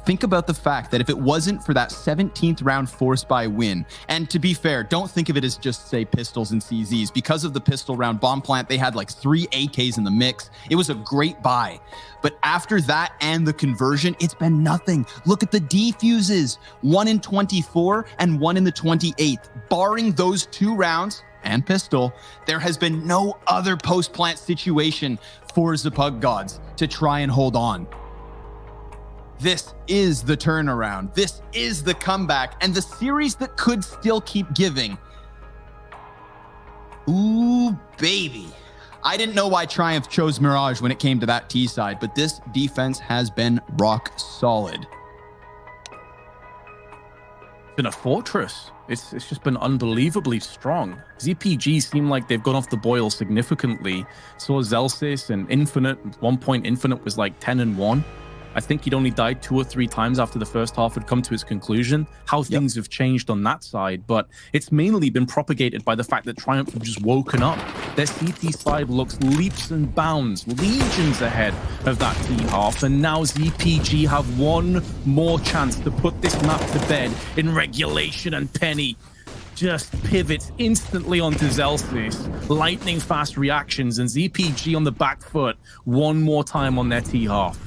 Think about the fact that if it wasn't for that 17th round force buy win, and to be fair, don't think of it as just, say, pistols and CZs. Because of the pistol round bomb plant, they had like 3 AKs in the mix. It was a great buy. But after that and the conversion, it's been nothing. Look at the defuses. 1 in 24 and 1 in the 28th. Barring those 2 rounds and pistol, there has been no other post-plant situation for the Pug Gods to try and hold on. This is the turnaround. This is the comeback, and the series that could still keep giving. Ooh, baby. I didn't know why Triumph chose Mirage when it came to that T side, but this defense has been rock solid. Been a fortress. It's just been unbelievably strong. ZPG seem like they've gone off the boil significantly. Saw Zelsis and Infinite. At one point, Infinite was like 10-1. I think he'd only died 2 or 3 times after the first half had come to its conclusion. How things have changed on that side, but it's mainly been propagated by the fact that Triumph have just woken up. Their CT side looks leaps and bounds, legions ahead of that T half, and now ZPG have one more chance to put this map to bed in regulation, and Penny just pivots instantly onto Zelsis. Lightning fast reactions, and ZPG on the back foot one more time on their T half.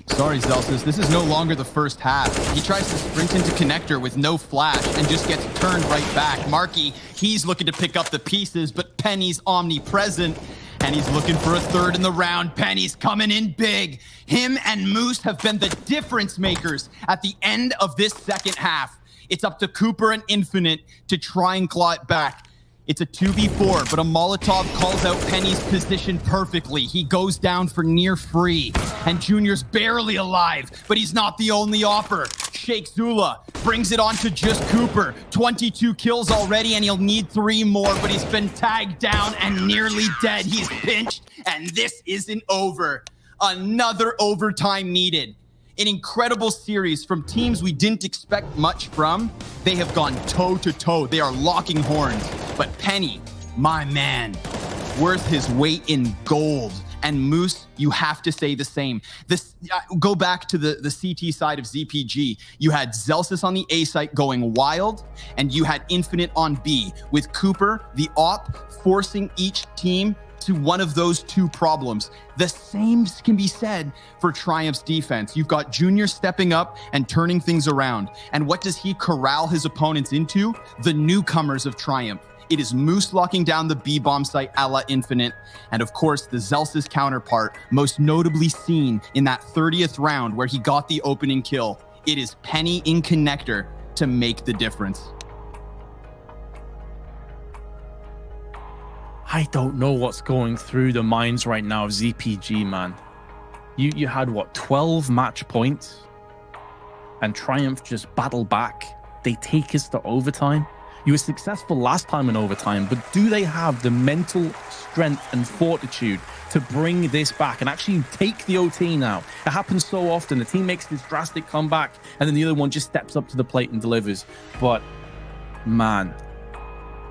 Sorry, Zelsis, this is no longer the first half. He tries to sprint into connector with no flash and just gets turned right back. Marky, he's looking to pick up the pieces, but Penny's omnipresent, and he's looking for a third in the round. Penny's coming in big. Him and Moose have been the difference makers at the end of this second half. It's up to Cooper and Infinite to try and claw it back. It's a 2v4, but a Molotov calls out Penny's position perfectly. He goes down for near free, and Junior's barely alive, but he's not the only offer. Sheikh Zula brings it on to just Cooper. 22 kills already, and he'll need 3 more, but he's been tagged down and nearly dead. He's pinched, and this isn't over. Another overtime needed. An incredible series from teams we didn't expect much from. They have gone toe to toe. They are locking horns. But Penny, my man, worth his weight in gold. And Moose, you have to say the same. This go back to the CT side of ZPG. You had Zelsis on the A site going wild, and you had Infinite on B, with Cooper, the op, forcing each team to one of those 2 problems. The same can be said for Triumph's defense. You've got Junior stepping up and turning things around. And what does he corral his opponents into? The newcomers of Triumph. It is Moose locking down the B-bomb site a la Infinite. And of course, the Zelsis counterpart, most notably seen in that 30th round where he got the opening kill. It is Penny in connector to make the difference. I don't know what's going through the minds right now of ZPG, man. You had, what, 12 match points? And Triumph just battle back. They take us to overtime. You were successful last time in overtime, but do they have the mental strength and fortitude to bring this back and actually take the OT now? It happens so often. The team makes this drastic comeback, and then the other one just steps up to the plate and delivers. But, man,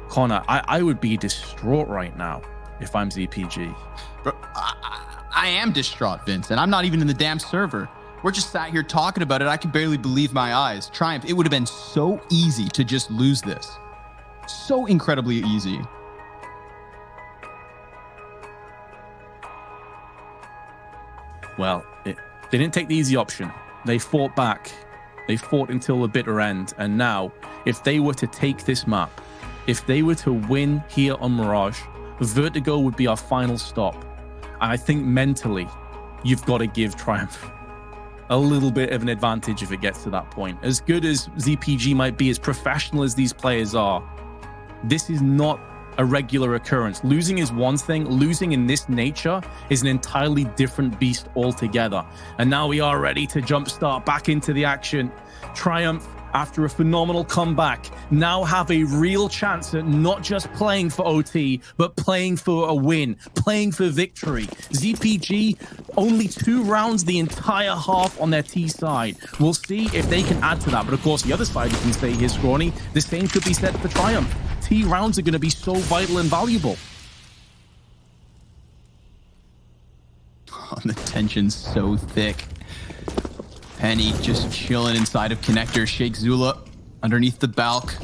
Connor, I would be distraught right now if I'm ZPG. Bro, I am distraught, Vince, and I'm not even in the damn server. We're just sat here talking about it. I can barely believe my eyes. Triumph, it would have been so easy to just lose this. So incredibly easy. Well, they didn't take the easy option. They fought back. They fought until the bitter end. And now, if they were to take this map, if they were to win here on Mirage, Vertigo would be our final stop. And I think mentally, you've got to give Triumph a little bit of an advantage if it gets to that point. As good as ZPG might be, as professional as these players are, this is not a regular occurrence. Losing is one thing. Losing in this nature is an entirely different beast altogether. And now we are ready to jumpstart back into the action. Triumph, after a phenomenal comeback, now have a real chance at not just playing for OT, but playing for a win, playing for victory. ZPG, only 2 rounds the entire half on their T side. We'll see if they can add to that. But of course, the other side, you can say here, Scrawny, the same could be said for Triumph. T rounds are going to be so vital and valuable. Oh, the tension's so thick. Penny just chilling inside of connector. Sheikh Zula underneath the balk.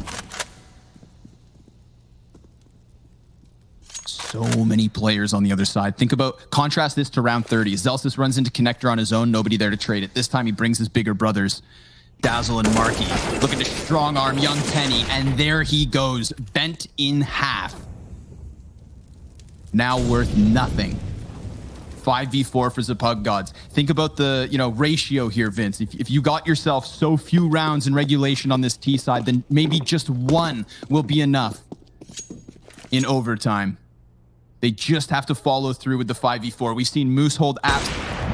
So many players on the other side. Contrast this to round 30. Zelsis runs into connector on his own. Nobody there to trade it. This time he brings his bigger brothers, Dazzle and Marky, looking to strong arm young Penny. And there he goes, bent in half. Now worth nothing. 5v4 for Zapug Godz. Think about the ratio here, Vince. If you got yourself so few rounds in regulation on this T side, then maybe just 1 will be enough in overtime. They just have to follow through with the 5v4. We've seen Moose hold apps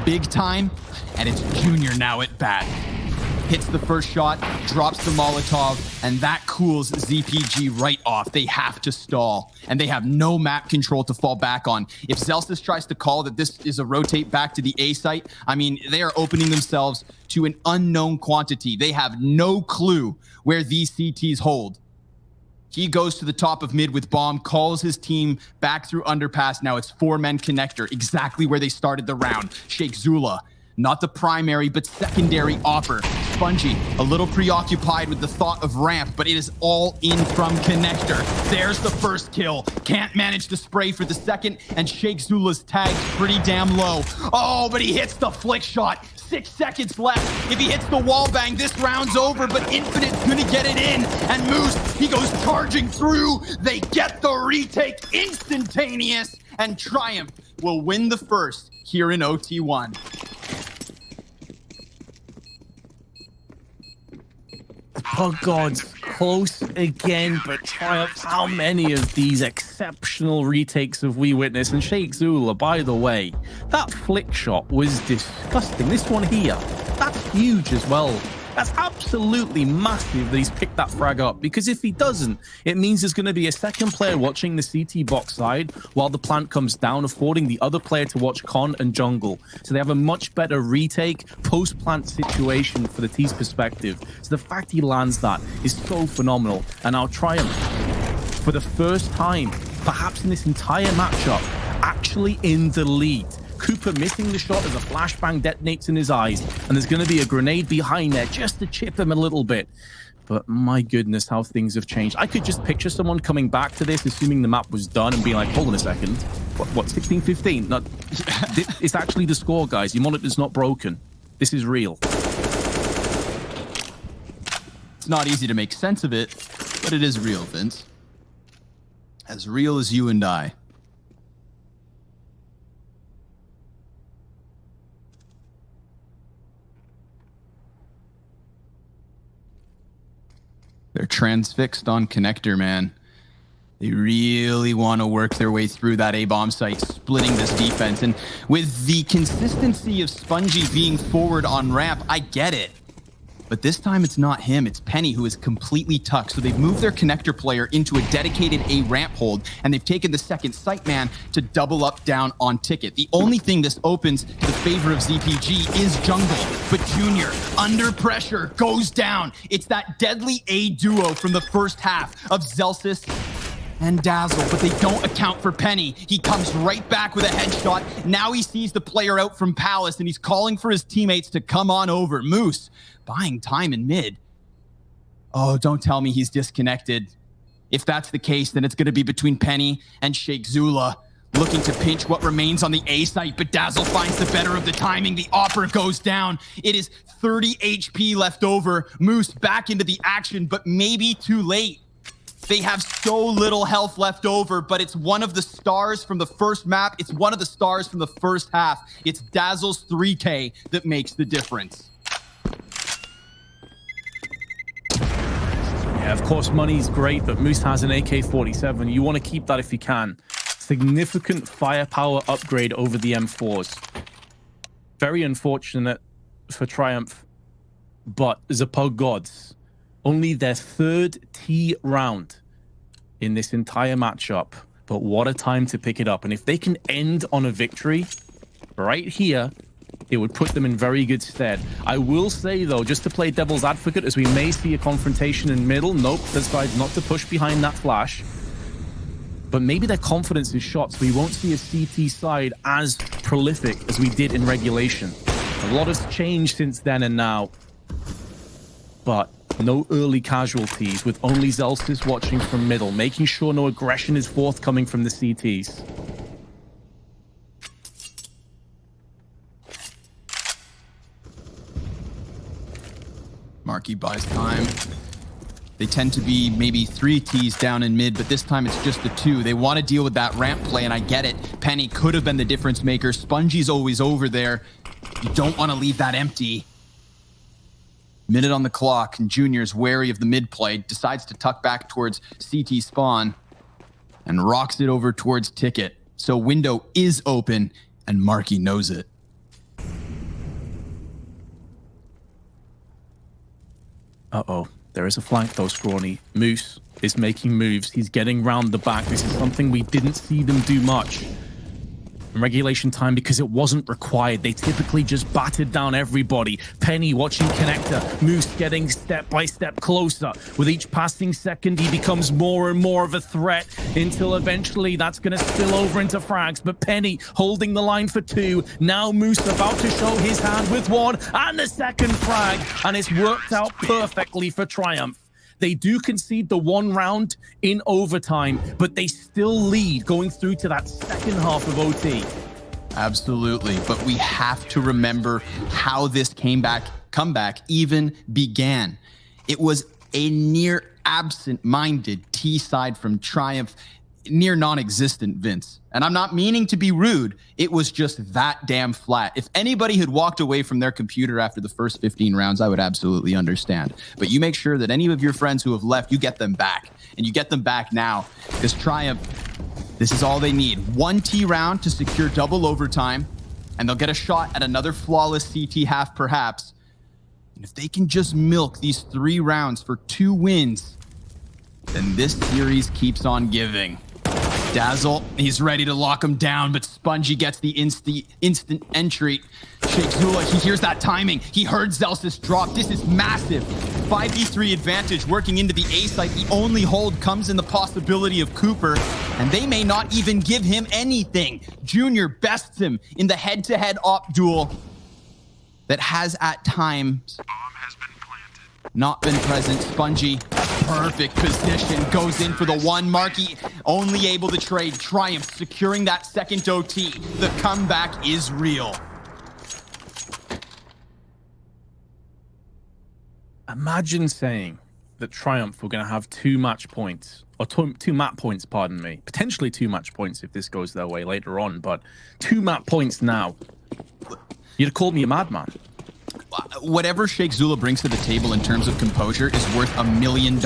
big time, and it's Junior now at bat. Hits the first shot, drops the Molotov, and that cools ZPG right off. They have to stall, and they have no map control to fall back on. If Zelsis tries to call that this is a rotate back to the A site, I mean, they are opening themselves to an unknown quantity. They have no clue where these CTs hold. He goes to the top of mid with bomb, calls his team back through underpass. Now it's 4-man connector, exactly where they started the round. Sheikh Zula, not the primary, but secondary offer. Spongy, a little preoccupied with the thought of ramp, but it is all in from connector. There's the first kill. Can't manage to spray for the second, and Sheikh Zula's tagged pretty damn low. Oh, but he hits the flick shot. 6 seconds left. If he hits the wall bang, this round's over, but Infinite's gonna get it in. And Moose, he goes charging through. They get the retake instantaneous, and Triumph will win the first here in OT1. Oh, Godz, close again, but Triumph, how many of these exceptional retakes have we witnessed? And Sheikh Zula, by the way, that flick shot was disgusting. This one here, that's huge as well. That's absolutely massive that he's picked that frag up, because if he doesn't, it means there's going to be a second player watching the CT box side while the plant comes down, affording the other player to watch con and jungle. So they have a much better retake post-plant situation for the T's perspective. So the fact he lands that is so phenomenal. And now Triumph, for the first time, perhaps in this entire matchup, actually in the lead. Cooper missing the shot as a flashbang detonates in his eyes, and there's going to be a grenade behind there just to chip him a little bit. But my goodness, how things have changed. I could just picture someone coming back to this, assuming the map was done, and being like, hold on a second. What 16-15? Not, it's actually the score, guys. Your monitor's not broken. This is real. It's not easy to make sense of it, but it is real, Vince. As real as you and I. They're transfixed on connector, man. They really want to work their way through that A-bomb site, splitting this defense. And with the consistency of Spongy being forward on ramp, I get it. But this time it's not him, it's Penny who is completely tucked. So they've moved their connector player into a dedicated A ramp hold, and they've taken the second site man to double up down on Ticket. The only thing this opens to the favor of ZPG is jungle, but Junior, under pressure, goes down. It's that deadly A duo from the first half of Zelsis and Dazzle, but they don't account for Penny. He comes right back with a headshot. Now he sees the player out from Palace, and he's calling for his teammates to come on over. Moose, buying time in mid. Oh, don't tell me he's disconnected. If that's the case, then it's going to be between Penny and Sheikh Zula, looking to pinch what remains on the A site, but Dazzle finds the better of the timing. The Opera goes down. It is 30 HP left over. Moose back into the action, but maybe too late. They have so little health left over, but it's one of the stars from the first map. It's one of the stars from the first half. It's Dazzle's 3K that makes the difference. Yeah, of course, money's great, but Moose has an AK-47. You want to keep that if you can. Significant firepower upgrade over the M4s. Very unfortunate for Triumph, but Zapog Godz, only their third T round in this entire matchup, but what a time to pick it up. And if they can end on a victory right here, it would put them in very good stead. I will say, though, just to play devil's advocate, as we may see a confrontation in middle. Nope, decides not to push behind that flash. But maybe their confidence is shot, so we won't see a CT side as prolific as we did in regulation. A lot has changed since then and now. But no early casualties, with only Zelsis watching from middle, making sure no aggression is forthcoming from the CTs. Marky buys time. They tend to be maybe 3 Ts down in mid, but this time it's just the 2. They want to deal with that ramp play, and I get it. Penny could have been the difference maker. Spongy's always over there. You don't want to leave that empty. Minute on the clock, and Junior's wary of the mid play, decides to tuck back towards CT spawn, and rocks it over towards Ticket. So window is open, and Marky knows it. Uh-oh. There is a flank though, Scrawny. Moose is making moves. He's getting round the back. This is something we didn't see them do much in regulation time because it wasn't required. They typically just battered down everybody. Penny watching connector. Moose getting step by step closer. With each passing second, he becomes more and more of a threat until eventually that's going to spill over into frags. But Penny holding the line for 2. Now Moose about to show his hand with 1 and the second frag. And it's worked out perfectly for Triumph. They do concede the 1 round in overtime, but they still lead going through to that second half of OT. Absolutely, but we have to remember how this comeback even began. It was a near absent-minded T side from Triumph, near non-existent, Vince. And I'm not meaning to be rude. It was just that damn flat. If anybody had walked away from their computer after the first 15 rounds, I would absolutely understand. But you make sure that any of your friends who have left, you get them back. And you get them back now. Because Triumph, this is all they need. 1 T round to secure double overtime. And they'll get a shot at another flawless CT half perhaps. And if they can just milk these 3 rounds for 2 wins, then this series keeps on giving. Dazzle, he's ready to lock him down, but Spongy gets the instant entry. Shake Zula, he hears that timing. He heard Zelsis drop. This is massive. 5v3 advantage working into the A site. The only hold comes in the possibility of Cooper, and they may not even give him anything. Junior bests him in the head-to-head op duel that has at times not been present. Spongy, perfect position, goes in for the 1. Marky only able to trade. Triumph securing that second OT. The comeback is real. Imagine saying that Triumph were going to have 2 match points, or 2 map points, pardon me. Potentially 2 match points if this goes their way later on, but 2 map points now. You'd have called me a madman. Whatever Sheikh Zula brings to the table in terms of composure is worth $1 million,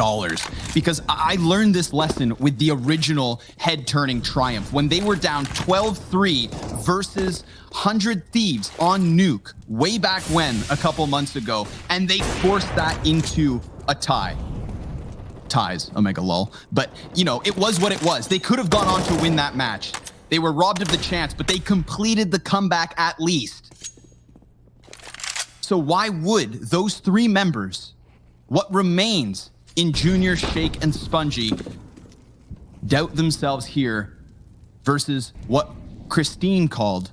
because I learned this lesson with the original head-turning Triumph when they were down 12-3 versus 100 Thieves on Nuke way back when, a couple months ago, and they forced that into a tie. Ties, omega lol. But, you know, it was what it was. They could have gone on to win that match. They were robbed of the chance, but they completed the comeback at least. So why would those 3 members, what remains in Junior, Shake, and Spongy, doubt themselves here versus what Christine called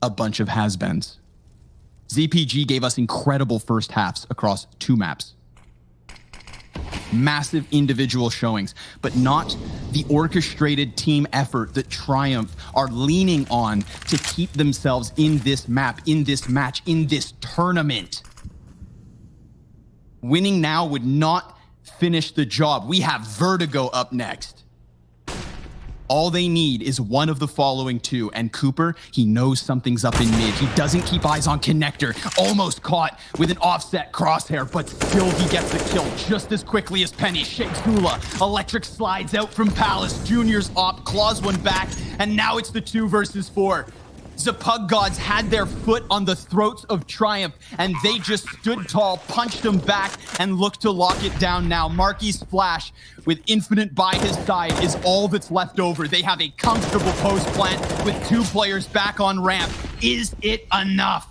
a bunch of has-beens? ZPG gave us incredible first halves across 2 maps. Massive individual showings, but not the orchestrated team effort that Triumph are leaning on to keep themselves in this map, in this match, in this tournament. Winning now would not finish the job. We have Vertigo up next. All they need is one of the following 2, and Cooper, he knows something's up in mid. He doesn't keep eyes on Connector. Almost caught with an offset crosshair, but still he gets the kill just as quickly as Penny. Shakes Zula. Electric slides out from Palace. Junior's op claws 1 back, and now it's the 2 versus 4. The Pug Gods had their foot on the throats of Triumph, and they just stood tall, punched them back, and looked to lock it down now. Marky's flash with Infinite by his side is all that's left over. They have a comfortable post plant with 2 players back on ramp. Is it enough?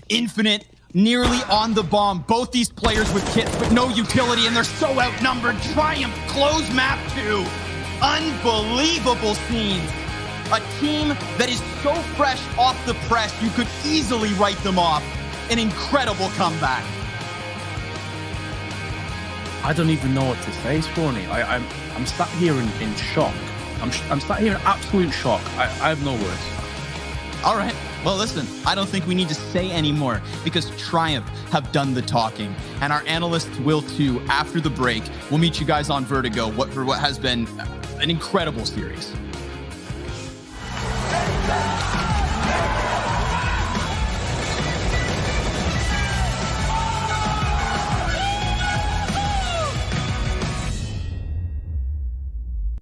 Infinite nearly on the bomb. Both these players with kits, but no utility, and they're so outnumbered. Triumph close map 2. Unbelievable scenes. A team that is so fresh off the press, you could easily write them off. An incredible comeback. I don't even know what to say, Scrawny. I'm sat here in shock. I'm sat here in absolute shock. I have no words. All right. Well, listen, I don't think we need to say anymore because Triumph have done the talking, and our analysts will too after the break. We'll meet you guys on Vertigo for what has been an incredible series.